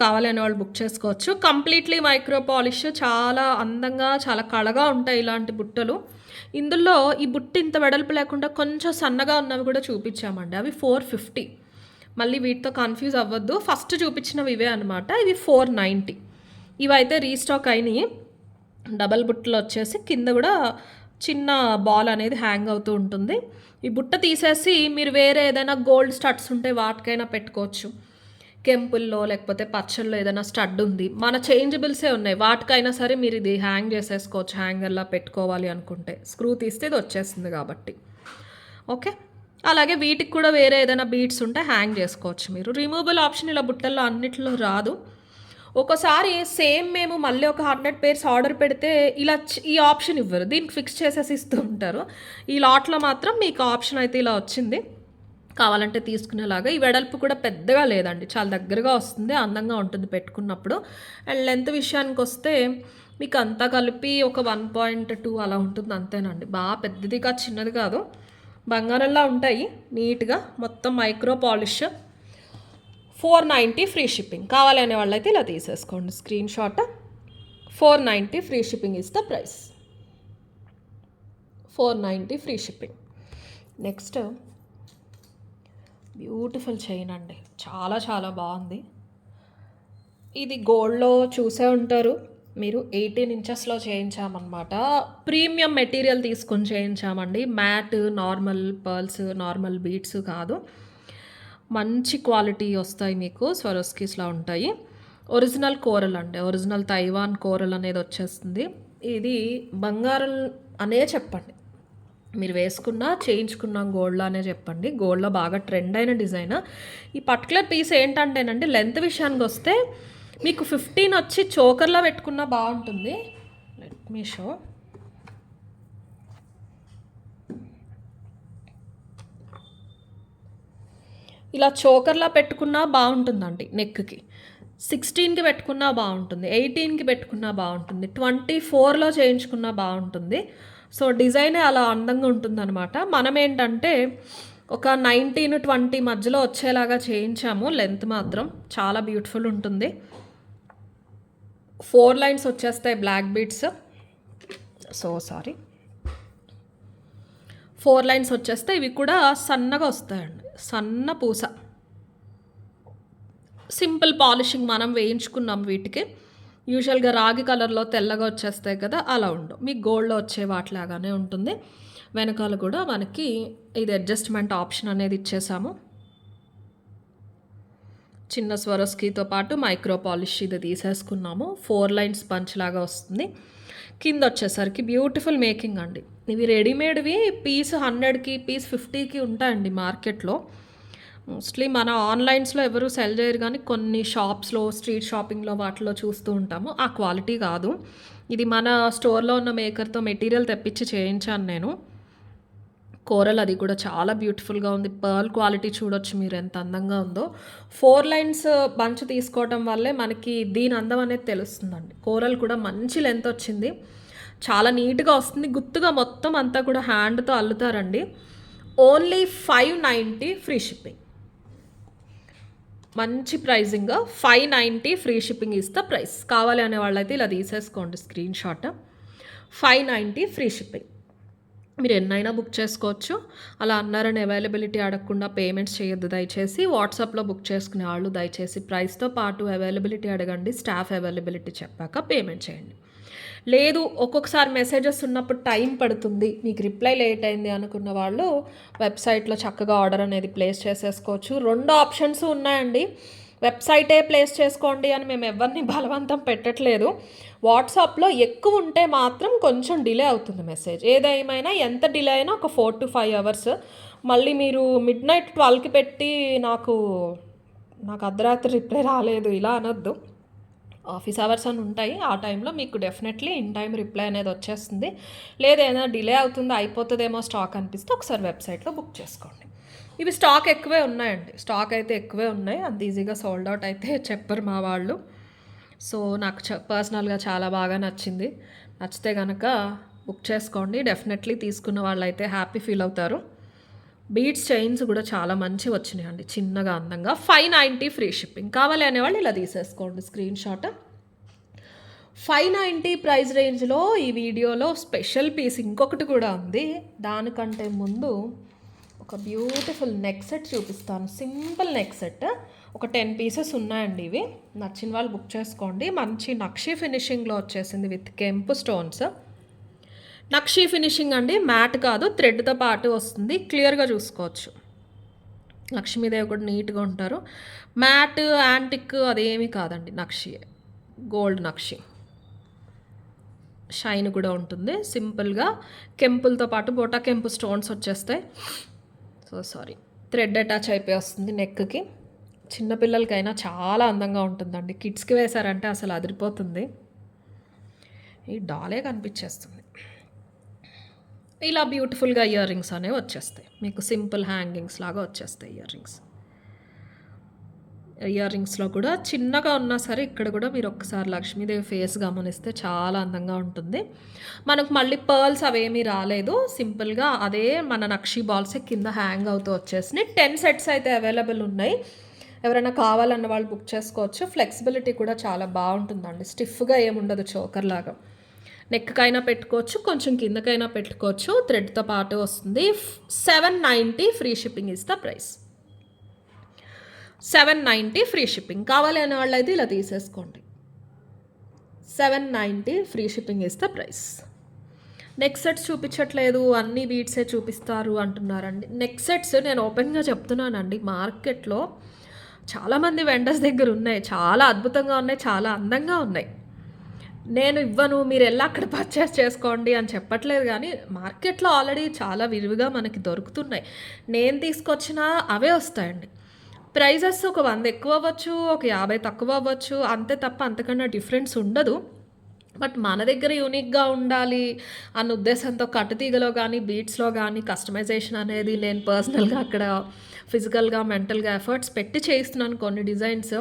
కావాలి అనే వాళ్ళు బుక్ చేసుకోవచ్చు. కంప్లీట్లీ మైక్రో పాలిష్, చాలా అందంగా చాలా కళగా ఉంటాయి ఇలాంటి బుట్టలు. ఇందులో ఈ బుట్ట ఇంత వెడల్పు లేకుండా కొంచెం సన్నగా ఉన్నవి కూడా చూపించామండి. అవి 450. మళ్ళీ వీటితో కన్ఫ్యూజ్ అవ్వద్దు, ఫస్ట్ చూపించినవి ఇవే అనమాట. ఇవి 490. ఇవైతే రీస్టాక్ అయినాయి. డబల్ బుట్టలు వచ్చేసి కింద కూడా చిన్న బాల్ అనేది హ్యాంగ్ అవుతూ ఉంటుంది. ఈ బుట్ట తీసేసి మీరు వేరే ఏదైనా గోల్డ్ స్టడ్స్ ఉంటే వాటికైనా పెట్టుకోవచ్చు. కెంపుల్లో లేకపోతే పచ్చల్లో ఏదైనా స్టడ్ ఉంది, మన చేంజబుల్సే ఉన్నాయి, వాటికైనా సరే మీరు ఇది హ్యాంగ్ చేసేసుకోవచ్చు. హ్యాంగర్లా పెట్టుకోవాలి అనుకుంటే స్క్రూ తీస్తే ఇది వచ్చేస్తుంది కాబట్టి. ఓకే. అలాగే వీటికి కూడా వేరే ఏదైనా బీడ్స్ ఉంటే హ్యాంగ్ చేసుకోవచ్చు మీరు. రిమూవబుల్ ఆప్షన్ ఇలా బుట్టల్లో అన్నిట్లో రాదు. ఒకసారి సేమ్ మేము మళ్ళీ ఒక 100 pairs ఆర్డర్ పెడితే ఇలా ఈ ఆప్షన్ ఇవ్వరు, దీనికి ఫిక్స్ చేసేసి ఇస్తూ ఉంటారు. ఈ లాట్లో మాత్రం మీకు ఆప్షన్ అయితే ఇలా వచ్చింది, కావాలంటే తీసుకునేలాగా. ఈ వెడల్పు కూడా పెద్దగా లేదండి, చాలా దగ్గరగా వస్తుంది, అందంగా ఉంటుంది పెట్టుకున్నప్పుడు. అండ్ లెంత్ విషయానికి వస్తే మీకు అంతా కలిపి ఒక 1.2 అలా ఉంటుంది అంతేనండి. బాగా పెద్దదిగా చిన్నది కాదు, బంగారంలా ఉంటాయి నీట్గా. మొత్తం మైక్రో పాలిష్. 490 free shipping. కావాలి అనే వాళ్ళైతే ఇలా తీసేసుకోండి screen shot. 490 free shipping is the price. 490 free shipping. Next beautiful chain అండి, చాలా చాలా బాగుంది. ఇది గోల్డ్లో చూసే ఉంటారు మీరు, 18 ఇంచెస్లో చేయించామన్నమాట. ప్రీమియం మెటీరియల్ తీసుకొని చేయించామండి, matte, normal pearls, normal beads కాదు. మంచి క్వాలిటీ వస్తాయి మీకు, స్వరోస్కీస్లా ఉంటాయి. ఒరిజినల్ కోరల్ అండి, ఒరిజినల్ తైవాన్ కోరల్ అనేది వచ్చేస్తుంది. ఇది బంగారం అనే చెప్పండి, మీరు వేసుకున్నా చేయించుకున్నాం గోల్డ్లో అనే చెప్పండి. గోల్డ్లో బాగా ట్రెండ్ అయిన డిజైన్. ఈ పర్టికులర్ పీస్ ఏంటంటేనండి, లెంత్ విషయానికి వస్తే మీకు 15 వచ్చి చోకర్లా పెట్టుకున్నా బాగుంటుంది. Let me show. ఇలా చోకర్లా పెట్టుకున్నా బాగుంటుందండి నెక్కి. 16కి పెట్టుకున్నా బాగుంటుంది, 18కి పెట్టుకున్నా బాగుంటుంది, 24లో చేయించుకున్నా బాగుంటుంది. సో డిజైనే అలా అందంగా ఉంటుందన్నమాట. మనం ఏంటంటే ఒక 19, 20 మధ్యలో వచ్చేలాగా చేయించాము. లెంత్ మాత్రం చాలా బ్యూటిఫుల్ ఉంటుంది. 4 లైన్స్ వచ్చేస్తాయి బ్లాక్ బీడ్స్. 4 లైన్స్ వచ్చేస్తే ఇవి కూడా సన్నగా వస్తాయండి, సన్న పూస. సింపుల్ పాలిషింగ్ మనం వేయించుకున్నాం వీటికి. యూజువల్గా రాగి కలర్లో తెల్లగా వచ్చేస్తాయి కదా, అలా ఉండవు, మీకు గోల్డ్లో వచ్చే వాటిలాగానే ఉంటుంది. వెనకాల కూడా మనకి ఇది అడ్జస్ట్మెంట్ ఆప్షన్ అనేది ఇచ్చేసాము. చిన్న స్వరోస్కీతో పాటు మైక్రో పాలిష్ ఇది తీసేసుకున్నాము. 4 లైన్స్ పంచ్ లాగా వస్తుంది. కింద వచ్చేసరికి బ్యూటిఫుల్ మేకింగ్ అండి. ఇవి రెడీమేడ్వి పీస్ 100కి, పీస్ 50కి ఉంటాయండి మార్కెట్లో. మోస్ట్లీ మన ఆన్లైన్స్లో ఎవరు సెల్ చేయరు, కానీ కొన్ని షాప్స్లో, స్ట్రీట్ షాపింగ్లో వాటిలో చూస్తూ ఉంటాము. ఆ క్వాలిటీ కాదు ఇది, మన స్టోర్లో ఉన్న మేకర్తో మెటీరియల్ తెప్పించి చేయించాను నేను. కోరల్ అది కూడా చాలా బ్యూటిఫుల్గా ఉంది. పర్ల్ క్వాలిటీ చూడొచ్చు మీరు ఎంత అందంగా ఉందో. 4 లైన్స్ బంచ్ తీసుకోవడం వల్లే మనకి దీని అందం అనేది తెలుస్తుందండి. కోరల్ కూడా మంచి లెంత్ వచ్చింది, చాలా నీట్గా వస్తుంది. గుత్తుగా మొత్తం అంతా కూడా హ్యాండ్తో అల్లుతారండి. Only 590 free shipping. మంచి pricing. 590 free shipping is the price. కావాలి అనే వాళ్ళైతే ఇలా తీసేసుకోండి స్క్రీన్ షాట్. 590 free shipping. మీరు ఎన్నైనా బుక్ చేసుకోవచ్చు. అలా అన్నారని అవైలబిలిటీ అడగకుండా పేమెంట్స్ చేయొద్దు దయచేసి. వాట్సాప్లో బుక్ చేసుకునే వాళ్ళు దయచేసి ప్రైస్తో పాటు అవైలబిలిటీ అడగండి. స్టాఫ్ అవైలబిలిటీ చెప్పాక పేమెంట్ చేయండి. లేదు ఒక్కొక్కసారి మెసేజెస్ ఉన్నప్పుడు టైం పడుతుంది, మీకు రిప్లై లేట్ అయింది అనుకున్న వాళ్ళు వెబ్సైట్లో చక్కగా ఆర్డర్ అనేది ప్లేస్ చేసేసుకోవచ్చు. 2 ఆప్షన్స్ ఉన్నాయండి. వెబ్సైటే ప్లేస్ చేసుకోండి అని మేము ఎవరిని బలవంతం పెట్టట్లేదు. వాట్సాప్లో ఎక్కువ ఉంటే మాత్రం కొంచెం డిలే అవుతుంది మెసేజ్. ఏదేమైనా ఎంత డిలే అయినా ఒక 4 to 5 అవర్స్. మళ్ళీ మీరు మిడ్నైట్ 12కి పెట్టి నాకు అర్ధరాత్రి రిప్లై రాలేదు ఇలా అనొద్దు. ఆఫీస్ అవర్స్ అని ఉంటాయి. ఆ టైంలో మీకు డెఫినెట్లీ ఇన్ టైం రిప్లై అనేది వచ్చేస్తుంది. లేదైనా డిలే అవుతుంది అయిపోతుందేమో స్టాక్ అనిపిస్తే ఒకసారి వెబ్సైట్లో బుక్ చేసుకోండి. ఇవి స్టాక్ ఎక్కువే ఉన్నాయండి. స్టాక్ అయితే ఎక్కువే ఉన్నాయి. అంత ఈజీగా సోల్డ్ అవుట్ అయితే చెప్పరు మా వాళ్ళు. సో నాకు పర్సనల్గా చాలా బాగా నచ్చింది. నచ్చితే కనుక బుక్ చేసుకోండి. డెఫినెట్లీ తీసుకున్న వాళ్ళైతే హ్యాపీ ఫీల్ అవుతారు. బీడ్స్ చైన్స్ కూడా చాలా మంచివి వచ్చినాయండి, చిన్నగా అందంగా. 590 ఫ్రీ షిప్పింగ్. కావాలి అనేవాళ్ళు ఇలా తీసేసుకోండి స్క్రీన్ షాట్. 590 ప్రైస్ రేంజ్లో ఈ వీడియోలో స్పెషల్ పీస్ ఇంకొకటి కూడా ఉంది. దానికంటే ముందు ఒక బ్యూటిఫుల్ నెక్ సెట్ చూపిస్తాను. సింపుల్ నెక్ సెట్, ఒక 10 పీసెస్ ఉన్నాయండి. ఇవి నచ్చిన వాళ్ళు బుక్ చేసుకోండి. మంచి నక్షి ఫినిషింగ్లో వచ్చేసింది విత్ కెంపు స్టోన్స్. నక్షి ఫినిషింగ్ అండి, మ్యాట్ కాదు, థ్రెడ్తో పాటు వస్తుంది. క్లియర్గా చూసుకోవచ్చు. లక్ష్మీదేవి కూడా నీట్గా ఉంటారు. మ్యాట్ యాంటిక్ అదేమీ కాదండి, నక్షి, గోల్డ్ నక్షి. షైన్ కూడా ఉంటుంది. సింపుల్గా కెంపులతో పాటు బోటా కెంపు స్టోన్స్ వచ్చేస్తాయి. సారీ, థ్రెడ్ అటాచ్ అయిపోయి వస్తుంది నెక్కి. చిన్నపిల్లలకైనా చాలా అందంగా ఉంటుందండి. కిడ్స్కి వేశారంటే అసలు అదిరిపోతుంది. ఈ డాలే కనిపించేస్తుంది. ఇలా బ్యూటిఫుల్గా ఇయర్ రింగ్స్ అనేవి వచ్చేస్తాయి మీకు. సింపుల్ హ్యాంగింగ్స్ లాగా వచ్చేస్తాయి ఇయర్ రింగ్స్. ఇయర్ రింగ్స్లో కూడా చిన్నగా ఉన్నా సరే ఇక్కడ కూడా మీరు ఒక్కసారి లక్ష్మీదేవి ఫేస్ గమనిస్తే చాలా అందంగా ఉంటుంది. మనకు మళ్ళీ పర్ల్స్ అవేమీ రాలేదు. సింపుల్గా అదే మన నక్షి బాల్సే కింద హ్యాంగ్ అవుతూ వచ్చేసినాయి. 10 సెట్స్ అయితే అవైలబుల్ ఉన్నాయి. ఎవరైనా కావాలన్న వాళ్ళు బుక్ చేసుకోవచ్చు. ఫ్లెక్సిబిలిటీ కూడా చాలా బాగుంటుందండి. స్టిఫ్గా ఏముండదు, చోకర్ లాగా. నెక్కైనా పెట్టుకోవచ్చు, కొంచెం కిందకైనా పెట్టుకోవచ్చు. థ్రెడ్తో పాటు వస్తుంది. 790 free shipping is the price. 790 free shipping. కావాలి అనే వాళ్ళు అయితే ఇలా తీసేసుకోండి. 790 free shipping is the price. Neck sets చూపించట్లేదు, అన్ని బీట్సే చూపిస్తారు అంటున్నారండి. నెక్ సెట్స్ నేను ఓపెన్గా చెప్తున్నానండి, మార్కెట్లో చాలామంది వెండర్స్ దగ్గర ఉన్నాయి, చాలా అద్భుతంగా ఉన్నాయి, చాలా అందంగా ఉన్నాయి. నేను ఇవ్వను, మీరు వెళ్ళి అక్కడ పర్చేస్ చేసుకోండి అని చెప్పట్లేదు, కానీ మార్కెట్లో ఆల్రెడీ చాలా విరివిగా మనకి దొరుకుతున్నాయి. నేను తీసుకొచ్చినా అవే వస్తాయండి. ప్రైజెస్ ఒక 100 ఎక్కువ అవ్వచ్చు, ఒక 50 తక్కువ అవ్వచ్చు, అంతే తప్ప అంతకన్నా డిఫరెన్స్ ఉండదు. బట్ మన దగ్గర యూనిక్గా ఉండాలి అన్న ఉద్దేశంతో కట్టుతీగలో కానీ బీట్స్లో కానీ కస్టమైజేషన్ అనేది నేను పర్సనల్గా అక్కడ ఫిజికల్గా మెంటల్గా ఎఫర్ట్స్ పెట్టి చేయిస్తున్నాను కొన్ని డిజైన్స్.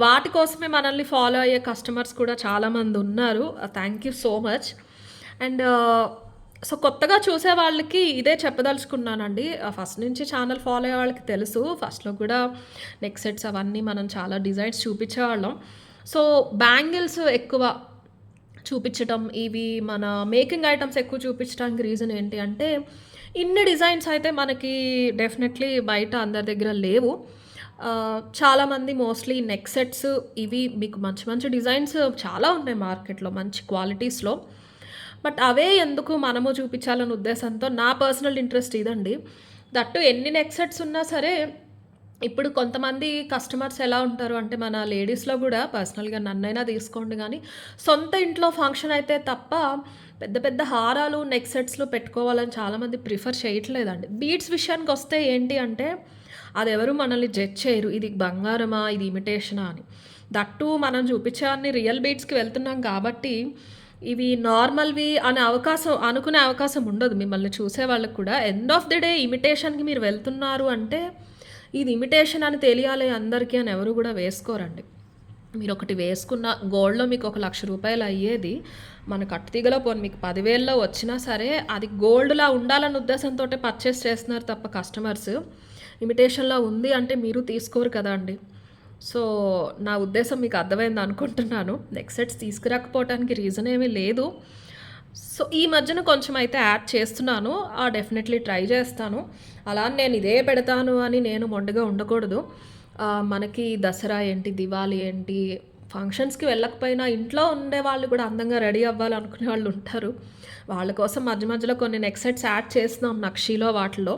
వాటి కోసమే మనల్ని ఫాలో అయ్యే కస్టమర్స్ కూడా చాలామంది ఉన్నారు. Thank you so much. And so కొత్తగా చూసే వాళ్ళకి ఇదే చెప్పదలుచుకున్నానండి. ఫస్ట్ నుంచి ఛానల్ ఫాలో అయ్యే వాళ్ళకి తెలుసు. ఫస్ట్లో కూడా నెక్ సెట్స్ అవన్నీ మనం చాలా డిజైన్స్ చూపించేవాళ్ళం. సో బ్యాంగిల్స్ ఎక్కువ చూపించడం, ఇవి మన మేకింగ్ ఐటమ్స్ ఎక్కువ చూపించడానికి రీజన్ ఏంటి అంటే, ఇన్ని డిజైన్స్ అయితే మనకి డెఫినెట్లీ బయట అందరి దగ్గర లేవు. చాలామంది మోస్ట్లీ నెక్ సెట్స్ ఇవి మీకు మంచి మంచి డిజైన్స్ చాలా ఉన్నాయి మార్కెట్లో మంచి క్వాలిటీస్లో. బట్ అవే ఎందుకు మనము చూపించాలనే ఉద్దేశంతో నా పర్సనల్ ఇంట్రెస్ట్ ఇదండి. దట్టు ఎన్ని నెక్ సెట్స్ ఉన్నా సరే, ఇప్పుడు కొంతమంది కస్టమర్స్ ఎలా ఉంటారు అంటే, మన లేడీస్లో కూడా పర్సనల్గా నన్నైనా తీసుకోండి, కానీ సొంత ఇంట్లో ఫంక్షన్ అయితే తప్ప పెద్ద పెద్ద హారాలు నెక్ సెట్స్లో పెట్టుకోవాలని చాలామంది ప్రిఫర్ చేయట్లేదండి. బీడ్స్ విషయానికి వస్తే ఏంటి అంటే, అది ఎవరు మనల్ని జడ్జ్ చేయరు, ఇది బంగారమా ఇది ఇమిటేషనా అని. దట్టు మనం చూపించే అన్ని రియల్ బీడ్స్కి వెళ్తున్నాం కాబట్టి ఇవి నార్మల్వి అనుకునే అవకాశం ఉండదు మిమ్మల్ని చూసే వాళ్ళకి కూడా. ఎండ్ ఆఫ్ ది డే ఇమిటేషన్కి మీరు వెళ్తున్నారు అంటే ఇది ఇమిటేషన్ అని తెలియాలి అందరికీ అని ఎవరు కూడా వేసుకోరండి. మీరు ఒకటి వేసుకున్న గోల్డ్లో మీకు 1,00,000 రూపాయలు అయ్యేది మన కట్టుతీగలో పోనీ మీకు 10,000లో వచ్చినా సరే, అది గోల్డ్లా ఉండాలన్న ఉద్దేశంతో పర్చేస్ చేస్తున్నారు తప్ప కస్టమర్స్ ఇమిటేషన్లో ఉంది అంటే మీరు తీసుకోరు కదా అండి. సో నా ఉద్దేశం మీకు అర్థమైంది అనుకుంటున్నాను. నెక్ సెట్స్ తీసుకురాకపోవడానికి రీజన్ ఏమీ లేదు. సో ఈ మధ్యన కొంచెం అయితే యాడ్ చేస్తున్నాను. డెఫినెట్లీ ట్రై చేస్తాను. అలా నేను ఇదే పెడతాను అని నేను మొండిగా ఉండకూడదు. మనకి దసరా ఏంటి, దివాళీ ఏంటి, ఫంక్షన్స్కి వెళ్ళకపోయినా ఇంట్లో ఉండే వాళ్ళు కూడా అందంగా రెడీ అవ్వాలనుకునే వాళ్ళు ఉంటారు. వాళ్ళ కోసం మధ్య మధ్యలో కొన్ని నెక్ సెట్స్ యాడ్ చేస్తున్నాం నక్షీలో వాటిలో.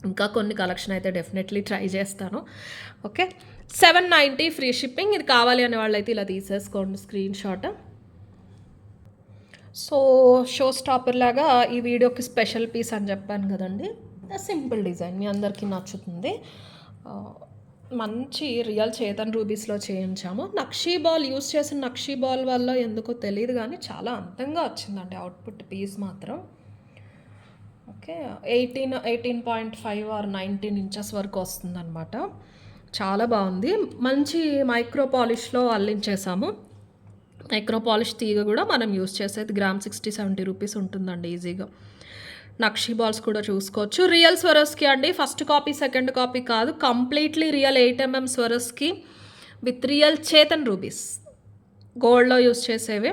ఇంకా కొన్ని కలెక్షన్ అయితే డెఫినెట్లీ ట్రై చేస్తాను. Okay, 790 free shipping. ఇది కావాలి అనే వాళ్ళైతే ఇలా తీసేసుకోండి screen shot. So show stopper లాగా ఈ వీడియోకి స్పెషల్ పీస్ అని చెప్పాను కదండి. సింపుల్ డిజైన్ మీ అందరికీ నచ్చుతుంది. మంచి రియల్ చేతన్ రూబీస్లో చేయించాము. నక్షీ బాల్ యూస్ చేసిన నక్షీ బాల్ వల్ల ఎందుకో తెలియదు కానీ చాలా అందంగా వచ్చిందండి అవుట్పుట్ పీస్ మాత్రం. ఓకే, 18.5 ఆర్ 19 ఇంచెస్ వరకు వస్తుందన్నమాట. చాలా బాగుంది. మంచి మైక్రో పాలిష్లో అల్లించేసాము. మైక్రో పాలిష్ తీగ కూడా మనం యూస్ చేసేది గ్రామ్ 60-70 రూపీస్ ఉంటుందండి ఈజీగా. నక్షీ బాల్స్ కూడా చూసుకోవచ్చు. రియల్ స్వరస్కి అండి, ఫస్ట్ కాపీ సెకండ్ కాపీ కాదు, completely real 8mm స్వరస్కి with real Chetan rubies. గోల్డ్లో యూస్ చేసేవే,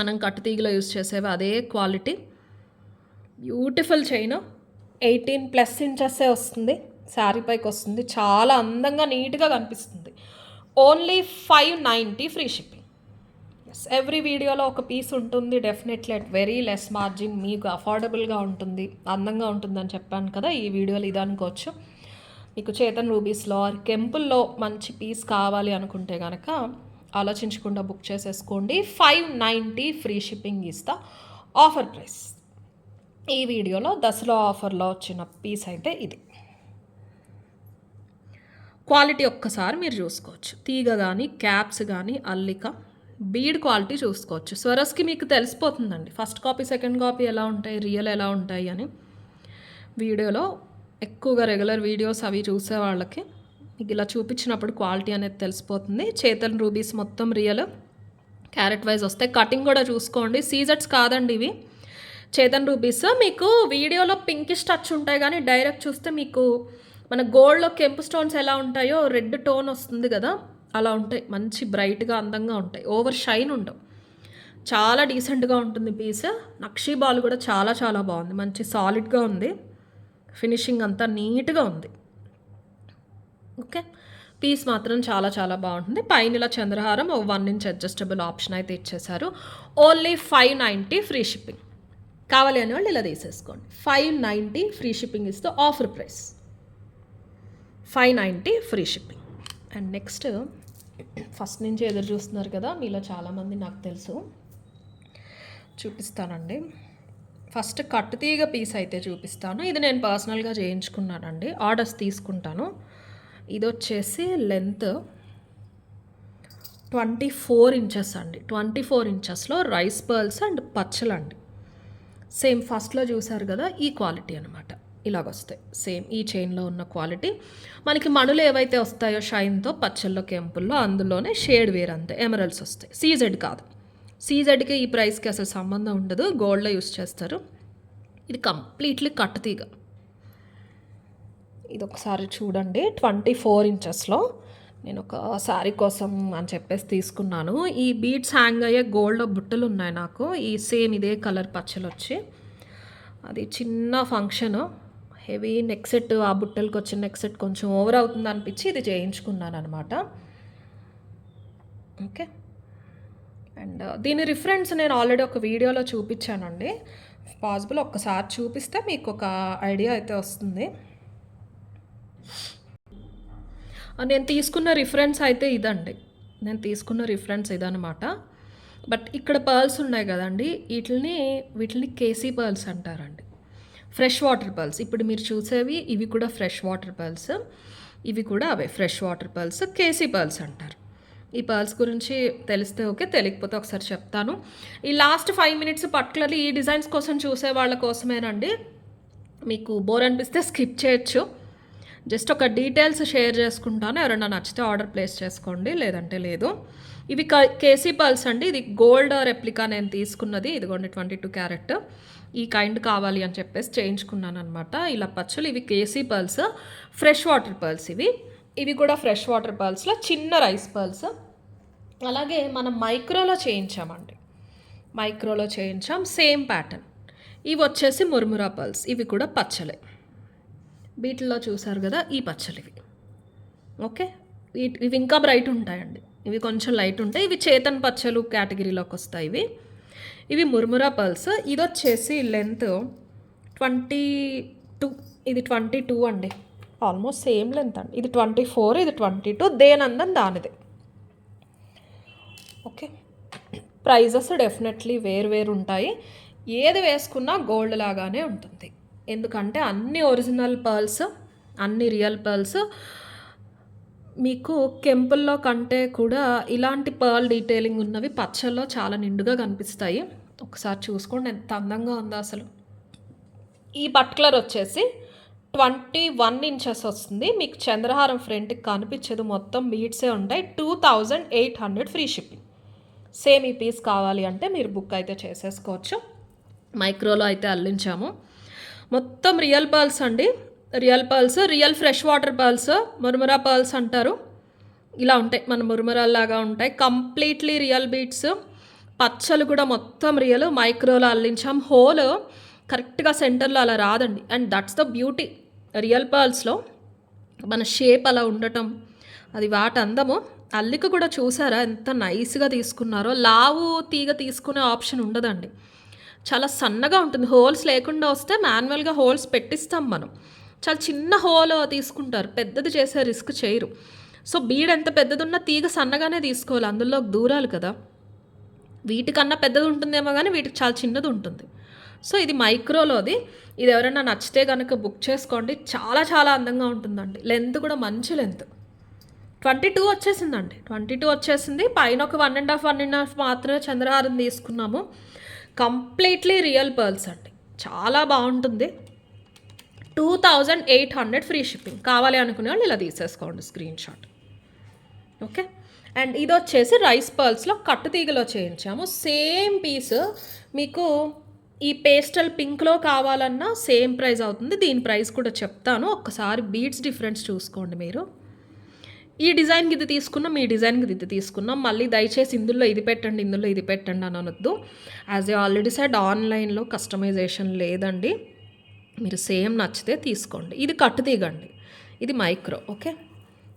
మనం కట్టుతీగలో యూస్ చేసేవి, అదే క్వాలిటీ. బ్యూటిఫుల్ చైన్, 18+ ఇంచెస్సే వస్తుంది, శారీ పైకి వస్తుంది, చాలా అందంగా నీట్గా కనిపిస్తుంది. Only 590 free shipping. ఎవ్రీ వీడియోలో ఒక పీస్ ఉంటుంది definitely at very less margin. మీకు అఫోర్డబుల్గా ఉంటుంది, అందంగా ఉంటుందని చెప్పాను కదా, ఈ వీడియోలో ఇది అనుకోవచ్చు. మీకు చేతన్ రూబీస్లో కెంపుల్లో మంచి పీస్ కావాలి అనుకుంటే కనుక ఆలోచించకుండా బుక్ చేసేసుకోండి. 590 ఫ్రీ షిప్పింగ్ ఇస్తా ఆఫర్ ప్రైస్. ఈ వీడియోలో దసరా ఆఫర్లో వచ్చిన పీస్ అయితే ఇది. క్వాలిటీ ఒక్కసారి మీరు చూసుకోవచ్చు, తీగ కానీ క్యాప్స్ కానీ అల్లిక, బీడ్ క్వాలిటీ చూసుకోవచ్చు. స్వరస్కి మీకు తెలిసిపోతుందండి ఫస్ట్ కాపీ సెకండ్ కాపీ ఎలా ఉంటాయి, రియల్ ఎలా ఉంటాయి అని. వీడియోలో ఎక్కువగా రెగ్యులర్ వీడియోస్ అవి చూసే వాళ్ళకి మీకు ఇలా చూపించినప్పుడు క్వాలిటీ అనేది తెలిసిపోతుంది. చేతన్ రూబీస్ మొత్తం రియల్, క్యారెట్ వైజ్ వస్తాయి. కటింగ్ కూడా చూసుకోండి, సీజెట్స్ కాదండి ఇవి, చేతన్ రూబీస్. మీకు వీడియోలో పింకిష్ టచ్ ఉంటాయి కానీ డైరెక్ట్ చూస్తే మీకు మన గోల్డ్లో కెంపు స్టోన్స్ ఎలా ఉంటాయో రెడ్ టోన్ వస్తుంది కదా, అలా ఉంటాయి. మంచి బ్రైట్గా అందంగా ఉంటాయి, ఓవర్ షైన్ ఉండవు, చాలా డీసెంట్గా ఉంటుంది పీస్. నక్షీ బాల్ కూడా చాలా చాలా బాగుంది, మంచి సాలిడ్గా ఉంది, ఫినిషింగ్ అంతా నీట్గా ఉంది. ఓకే, పీస్ మాత్రం చాలా చాలా బాగుంటుంది. పైన ఇలా చంద్రహారం 1 ఇంచ్ అడ్జస్టబుల్ ఆప్షన్ అయితే ఇచ్చేసారు. Only 590 free shipping. కావాలి అనే వాళ్ళు ఇలా తీసేసుకోండి. 590 ఫ్రీ షిప్పింగ్ ఇస్తే offer price 590 free shipping. And next, first నుంచి ఎదురు చూస్తున్నారు కదా మీలో చాలామంది, నాకు తెలుసు, చూపిస్తానండి. ఫస్ట్ కట్టుతీగ పీస్ అయితే చూపిస్తాను. ఇది నేను పర్సనల్గా చేయించుకున్నానండి, ఆర్డర్స్ తీసుకుంటాను. ఇది వచ్చేసి లెంత్ 24 ఇంచెస్ అండి. 24 ఇంచెస్లో రైస్ పర్ల్స్ అండ్ పచ్చలండి. సేమ్ ఫస్ట్లో చూసారు కదా, ఈ క్వాలిటీ అనమాట, ఇలాగొస్తాయి. సేమ్ ఈ చైన్లో ఉన్న క్వాలిటీ. మనకి మణులు ఏవైతే వస్తాయో షైన్తో, పచ్చల్లో కెంపుల్లో, అందులోనే షేడ్ వేర్ అంతే, ఎమరల్స్ వస్తాయి. సీజెడ్ కాదు, సీజెడ్కి ఈ ప్రైస్కి అసలు సంబంధం ఉండదు, గోల్డ్లో యూస్ చేస్తారు. ఇది కంప్లీట్లీ కట్టుతీగ. ఇది ఒకసారి చూడండి, 24 ఇంచెస్లో నేను ఒక శారీ కోసం అని చెప్పేసి తీసుకున్నాను. ఈ బీడ్స్ హ్యాంగ్ అయ్యే గోల్డ్ బుట్టలు ఉన్నాయి నాకు, ఈ సేమ్ ఇదే కలర్ పచ్చలు వచ్చి. అది చిన్న ఫంక్షను, హెవీ నెక్ సెట్, ఆ బుట్టలకు వచ్చిన నెక్ సెట్ కొంచెం ఓవర్ అవుతుంది అనిపించి ఇది చేయించుకున్నాను అనమాట. ఓకే, అండ్ దీని రిఫరెన్స్ నేను ఆల్రెడీ ఒక వీడియోలో చూపించానండి. పాసిబుల్ ఒక్కసారి చూపిస్తే మీకు ఒక ఐడియా అయితే వస్తుంది. నేను తీసుకున్న రిఫరెన్స్ అయితే ఇదండి, నేను తీసుకున్న రిఫరెన్స్ ఇదనమాట. బట్ ఇక్కడ పర్ల్స్ ఉన్నాయి కదండి, వీటిని కేసీ పర్ల్స్ అంటారండి, ఫ్రెష్ వాటర్ పర్ల్స్. ఇప్పుడు మీరు చూసేవి ఇవి కూడా ఫ్రెష్ వాటర్ పర్ల్స్, ఇవి కూడా అవే fresh water pearls, keshi pearls అంటారు. ఈ పర్ల్స్ గురించి తెలిస్తే ఓకే, తెలియకపోతే ఒకసారి చెప్తాను. ఈ లాస్ట్ 5 మినిట్స్ పర్టికులర్లీ ఈ డిజైన్స్ కోసం చూసే వాళ్ళ కోసమేనండి. మీకు బోర్ అనిపిస్తే స్కిప్ చేయొచ్చు, జస్ట్ ఒక డీటెయిల్స్ షేర్ చేసుకుంటాను. ఎవరైనా నచ్చితే ఆర్డర్ ప్లేస్ చేసుకోండి, లేదంటే లేదు. ఇవి కేసీ పర్ల్స్ అండి. ఇది గోల్డ్ రెప్లికా నేను తీసుకున్నది, ఇదిగోండి 22 క్యారెట్. ఈ కైండ్ కావాలి అని చెప్పేసి చేయించుకున్నాను అనమాట. ఇలా పచ్చలు, ఇవి keshi pearls, fresh water pearls. ఇవి కూడా ఫ్రెష్ వాటర్ పర్ల్స్లో చిన్న రైస్ పర్ల్స్. అలాగే మనం మైక్రోలో చేయించామండి, మైక్రోలో చేయించాం, సేమ్ ప్యాటర్న్. ఇవి వచ్చేసి ముర్మురా పర్ల్స్, ఇవి కూడా పచ్చలే. వీటిల్లో చూసారు కదా ఈ పచ్చలు ఇవి. ఓకే, ఇవి ఇంకా బ్రైట్ ఉంటాయండి, ఇవి కొంచెం లైట్ ఉంటాయి. ఇవి చేతన్ పచ్చలు కేటగిరీలోకి వస్తాయి. ఇవి ముర్మురా పర్ల్స్. ఇది వచ్చేసి లెంత్ 22, ఇది 22 అండి, ఆల్మోస్ట్ సేమ్ లెంత్ అండి. ఇది 24, ఇది 22, దేనందం దానిదే. ఓకే, ప్రైజెస్ డెఫినెట్లీ వేరు ఉంటాయి. ఏది వేసుకున్నా గోల్డ్ లాగానే ఉంటుంది, ఎందుకంటే అన్ని ఒరిజినల్ పర్ల్స్, అన్ని రియల్ పర్ల్స్. మీకు కెంపుల్లో కంటే కూడా ఇలాంటి పర్ల్ డీటెయిలింగ్ ఉన్నవి పచ్చల్లో చాలా నిండుగా కనిపిస్తాయి. ఒకసారి చూసుకోండి ఎంత అందంగా ఉందో అసలు. ఈ పర్టికులర్ వచ్చేసి 21 ఇంచెస్ వస్తుంది. మీకు చంద్రహారం ఫ్రంట్‌కి కనిపించదు. మొత్తం బీడ్సే ఉంటాయి. 2800 ఫ్రీ షిప్పింగ్. సేమ్ ఈ పీస్ కావాలి అంటే మీరు బుక్ అయితే చేసేసుకోవచ్చు. మైక్రోలో అయితే అల్లించాము. మొత్తం రియల్ పర్ల్స్ అండి. Real pearls, real fresh water pearls, మురమురా పర్ల్స్ అంటారు. ఇలా ఉంటాయి. మన మురమురాల్లాగా ఉంటాయి. Completely real beads. పచ్చలు కూడా మొత్తం రియల్. మైక్రోలో అల్లించాం. హోల్ కరెక్ట్గా సెంటర్లో అలా రాదండి. And that's the beauty real పర్ల్స్లో. మన షేప్ అలా ఉండటం, అది వాటి అందము. అల్లిక కూడా చూసారా ఎంత నైస్గా తీసుకున్నారో. లావు తీగ తీసుకునే ఆప్షన్ ఉండదండి. చాలా సన్నగా ఉంటుంది. హోల్స్ లేకుండా వస్తే మాన్యువల్గా హోల్స్ పెట్టిస్తాం మనం. చాలా చిన్న హోల్ తీసుకుంటారు, పెద్దది చేసే రిస్క్ చేయరు. సో బీడ్ ఎంత పెద్దదున్నా తీగ సన్నగానే తీసుకోవాలి, అందులో దూరాలు కదా. వీటికన్నా పెద్దది ఉంటుందేమో కానీ వీటికి చాలా చిన్నది ఉంటుంది. సో ఇది మైక్రోలోది. ఇది ఎవరైనా నచ్చితే కనుక బుక్ చేసుకోండి. చాలా చాలా అందంగా ఉంటుందండి. లెంత్ కూడా మంచి లెంత్. 22 వచ్చేసిందండి. 22 వచ్చేసింది. పైన ఒక 1.5 మాత్రమే చంద్రహారం తీసుకున్నాము. కంప్లీట్లీ రియల్ పర్ల్స్ అండి. చాలా బాగుంటుంది. 2800 ఫ్రీ షిప్పింగ్. కావాలి అనుకునే వాళ్ళు ఇలా తీసేసుకోండి స్క్రీన్ షాట్. ఓకే. అండ్ ఇది వచ్చేసి రైస్ పర్ల్స్లో కట్టు తీగలో చేయించాము. సేమ్ పీస్ మీకు ఈ పేస్టల్ పింక్లో కావాలన్నా సేమ్ ప్రైస్ అవుతుంది. దీని ప్రైస్ కూడా చెప్తాను. ఒక్కసారి బీడ్స్ డిఫరెన్స్ చూసుకోండి మీరు. ఈ డిజైన్కి ఇది తీసుకున్నాం, ఈ డిజైన్కి ఇది తీసుకున్నాం. మళ్ళీ దయచేసి ఇందులో ఇది పెట్టండి, ఇందులో ఇది పెట్టండి అని అనొద్దు. యాజ్ ఏ ఆల్రెడీ సైడ్ ఆన్లైన్లో కస్టమైజేషన్ లేదండి. మీరు సేమ్ నచ్చితే తీసుకోండి. ఇది కట్టు తీగండి, ఇది micro. Okay,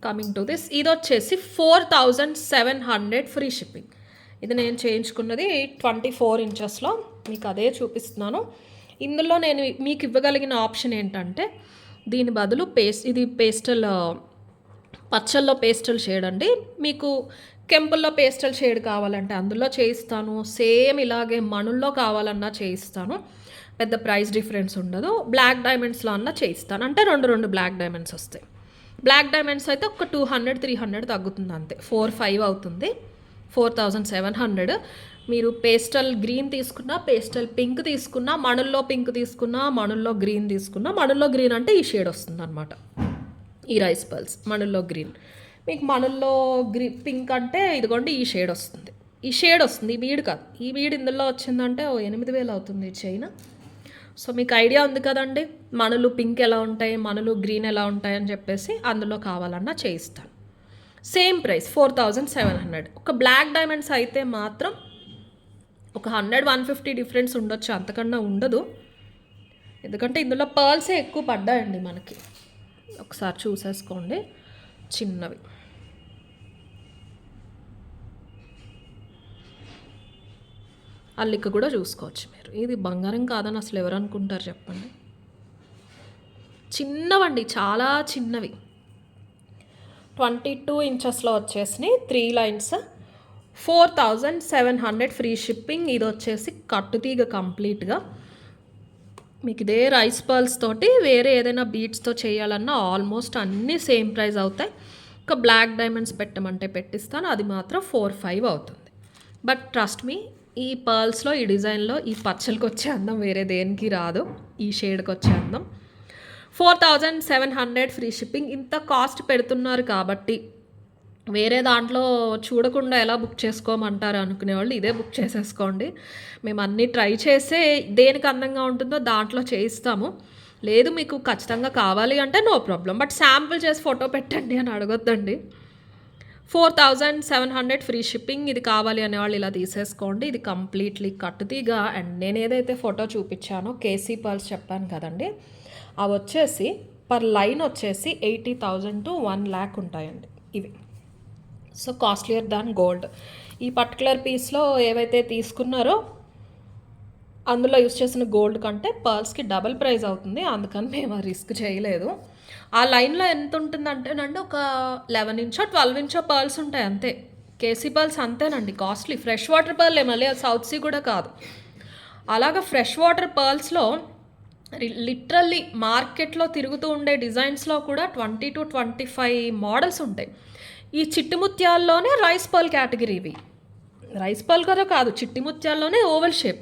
coming to this. ఇది వచ్చేసి 4700 ఫ్రీ షిప్పింగ్. ఇది నేను చేయించుకున్నది 24 ఇంచెస్లో. మీకు అదే చూపిస్తున్నాను. ఇందులో నేను మీకు ఇవ్వగలిగిన ఆప్షన్ ఏంటంటే దీని బదులు ఇది పేస్టల్ పచ్చల్లో పేస్టల్ షేడ్ అండి. మీకు కెంపుల్లో పేస్టల్ షేడ్ కావాలంటే అందులో చేయిస్తాను. సేమ్ ఇలాగే మణుల్లో కావాలన్నా చేయిస్తాను. పెద్ద ప్రైస్ డిఫరెన్స్ ఉండదు. బ్లాక్ డైమండ్స్లో అన్నా చేయిస్తాను. అంటే రెండు బ్లాక్ డైమండ్స్ వస్తాయి. బ్లాక్ డైమండ్స్ అయితే ఒక 200-300 తగ్గుతుంది అంతే. 4-5 అవుతుంది. 4700. మీరు పేస్టల్ గ్రీన్ తీసుకున్నా, పేస్టల్ పింక్ తీసుకున్నా, మణుల్లో పింక్ తీసుకున్నా, మణుల్లో గ్రీన్ తీసుకున్నా. మణుల్లో గ్రీన్ అంటే ఈ షేడ్ వస్తుంది అనమాట. ఈ రైస్ పర్ల్స్ మణుల్లో గ్రీన్. మీకు మణుల్లో పింక్ అంటే ఇదిగోండి ఈ షేడ్ వస్తుంది. ఈ షేడ్ వస్తుంది, ఈ బీడ్ కాదు. ఈ బీడ్ ఇందులో వచ్చిందంటే 8000 అవుతుంది చైన్. సో మీకు ఐడియా ఉంది కదండి, మణులు పింక్ ఎలా ఉంటాయి, మణులు గ్రీన్ ఎలా ఉంటాయి అని చెప్పేసి. అందులో కావాలన్నా చేయిస్తాను. Same price 4700. ఒక బ్లాక్ డైమండ్స్ అయితే మాత్రం ఒక 100-150 డిఫరెన్స్ ఉండొచ్చు, అంతకన్నా ఉండదు. ఎందుకంటే ఇందులో పర్ల్సే ఎక్కువ పడ్డాయండి మనకి. ఒకసారి చూసేసుకోండి. చిన్నవి అల్లిక కూడా చూసుకోవచ్చు మీరు. ఇది బంగారం కాదని అసలు ఎవరు అనుకుంటారు చెప్పండి. చిన్నవండి, చాలా చిన్నవి. 22 ఇంచెస్లో వచ్చేసి 3 లైన్స్. 4700 free shipping. ఇది వచ్చేసి కట్టుతీగ కంప్లీట్గా. మీకు ఇదే రైస్ పర్ల్స్ తోటి వేరే ఏదైనా బీడ్స్తో చేయాలన్నా ఆల్మోస్ట్ అన్నీ సేమ్ ప్రైస్ అవుతాయి. ఒక బ్లాక్ డైమండ్స్ పెట్టమంటే పెట్టిస్తాను, అది మాత్రం 4-5 అవుతుంది. బట్ ట్రస్ట్ మీ, ఈ పర్ల్స్లో, ఈ డిజైన్లో, ఈ పచ్చలకి వచ్చే అందం వేరే దేనికి రాదు. ఈ షేడ్కి వచ్చే అందం. 4700 ఫ్రీ షిప్పింగ్. ఇంత కాస్ట్ పెడుతున్నారు కాబట్టి వేరే దాంట్లో చూడకుండా ఎలా బుక్ చేసుకోమంటారు అనుకునే వాళ్ళు ఇదే బుక్ చేసేసుకోండి. మేము అన్నీ ట్రై చేసే దేనికి అందంగా ఉంటుందో దాంట్లో చేయిస్తాము. లేదు మీకు ఖచ్చితంగా కావాలి అంటే నో ప్రాబ్లం, బట్ శాంపుల్ చేసి ఫోటో పెట్టండి అని అడగొద్దండి. 4700 ఫ్రీ షిప్పింగ్. ఇది కావాలి అనేవాళ్ళు ఇలా తీసేసుకోండి. ఇది కంప్లీట్లీ కట్టుతీగా. అండ్ నేను ఏదైతే ఫోటో చూపించానో కేసీ పర్ల్స్ చెప్పాను కదండి, అవి వచ్చేసి పర్ లైన్ వచ్చేసి 80,000 to 1 lakh ఉంటాయండి ఇవి. సో కాస్ట్లియర్ దాన్ గోల్డ్. ఈ పర్టికులర్ పీస్లో ఏవైతే తీసుకున్నారో అందులో యూస్ చేసిన గోల్డ్ కంటే పర్ల్స్కి డబల్ ప్రైస్ అవుతుంది. అందుకని మేము ఆ రిస్క్ చేయలేదు. ఆ లైన్లో ఎంత ఉంటుందంటేనండి ఒక 11 ఇంచో 12 ఇంచో పర్ల్స్ ఉంటాయి అంతే. కేసీ పర్ల్స్ అంతేనండి కాస్ట్లీ. ఫ్రెష్ వాటర్ పర్ల్ మళ్ళీ సౌత్ సీ కూడా కాదు. అలాగా ఫ్రెష్ వాటర్ పర్ల్స్లో లిటరల్లీ మార్కెట్లో తిరుగుతూ ఉండే డిజైన్స్లో కూడా 20-25 మోడల్స్ ఉంటాయి. ఈ చిట్టి ముత్యాల్లోనే రైస్ పర్ల్ కేటగిరీ ఇవి. రైస్ పర్ల్ కూడా కాదు, చిట్టి ముత్యాల్లోనే ఓవల్ షేప్.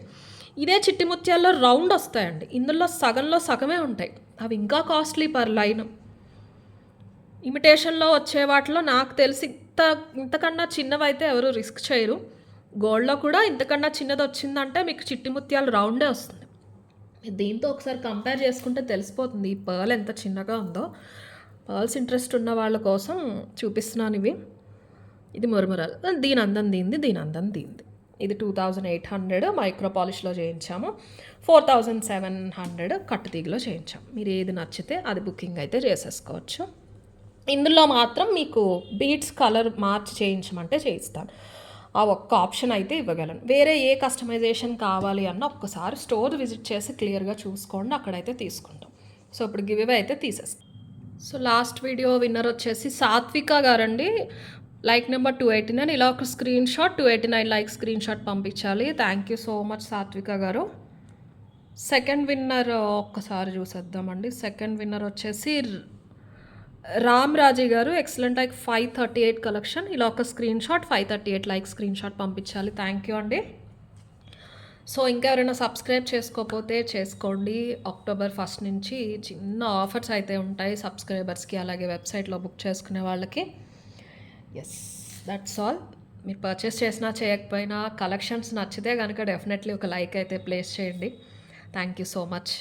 ఇదే చిట్టి ముత్యాల్లో రౌండ్ వస్తాయండి. ఇందులో సగంలో సగమే ఉంటాయి. అవి ఇంకా కాస్ట్లీ పర్ లైన్. ఇమిటేషన్లో వచ్చే వాటిలో నాకు తెలిసి ఇంతకన్నా చిన్నవైతే ఎవరు రిస్క్ చేయరు. గోల్డ్లో కూడా ఇంతకన్నా చిన్నది వచ్చిందంటే మీకు చిట్టి ముత్యాలు రౌండే వస్తుంది. దీంతో ఒకసారి కంపేర్ చేసుకుంటే తెలిసిపోతుంది ఈ పర్ల్ ఎంత చిన్నగా ఉందో. పర్ల్స్ ఇంట్రెస్ట్ ఉన్న వాళ్ళ కోసం చూపిస్తున్నాను ఇవి. ఇది మురమురాలు, దీని అందం దీంది, దీని అందం దీంది. ఇది 2800 మైక్రో పాలిష్లో చేయించాము. 4700 కట్టు తీగలో చేయించాము. మీరు ఏది నచ్చితే అది బుకింగ్ అయితే చేసేసుకోవచ్చు. ఇందులో మాత్రం మీకు బీడ్స్ కలర్ మార్చి చేయించమంటే చేయిస్తాను. ఆ ఒక్క ఆప్షన్ అయితే ఇవ్వగలను. వేరే ఏ కస్టమైజేషన్ కావాలి అన్న ఒక్కసారి స్టోర్ విజిట్ చేసి క్లియర్గా చూసుకోండి, అక్కడైతే తీసుకుంటాం. సో ఇప్పుడు గివ్ అవే అయితే తీసేస్తాం. సో లాస్ట్ వీడియో విన్నర్ వచ్చేసి సాత్విక గారండి. Like number 289. ఇలా ఒక screen shot 289 like screen shot పంపించాలి. థ్యాంక్ యూ సో మచ్ సాత్విక గారు. సెకండ్ విన్నర్ ఒక్కసారి చూసేద్దామండి. సెకండ్ విన్నర్ వచ్చేసి రామ్ రాజీ గారు. Excellent like 538 collection. ఇలా ఒక screen shot 538 like screen shot పంపించాలి. థ్యాంక్ యూ అండి. సో ఇంకా ఎవరైనా సబ్స్క్రైబ్ చేసుకోకపోతే చేసుకోండి. అక్టోబర్ 1 నుంచి చిన్న ఆఫర్స్ అయితే ఉంటాయి సబ్స్క్రైబర్స్కి, అలాగే వెబ్సైట్లో బుక్ చేసుకునే వాళ్ళకి. Yes, that's all. మీరు పర్చేస్ చేసినా చేయకపోయినా కలెక్షన్స్ నచ్చితే కనుక డెఫినెట్లీ ఒక లైక్ అయితే ప్లేస్ చేయండి. Thank you so much.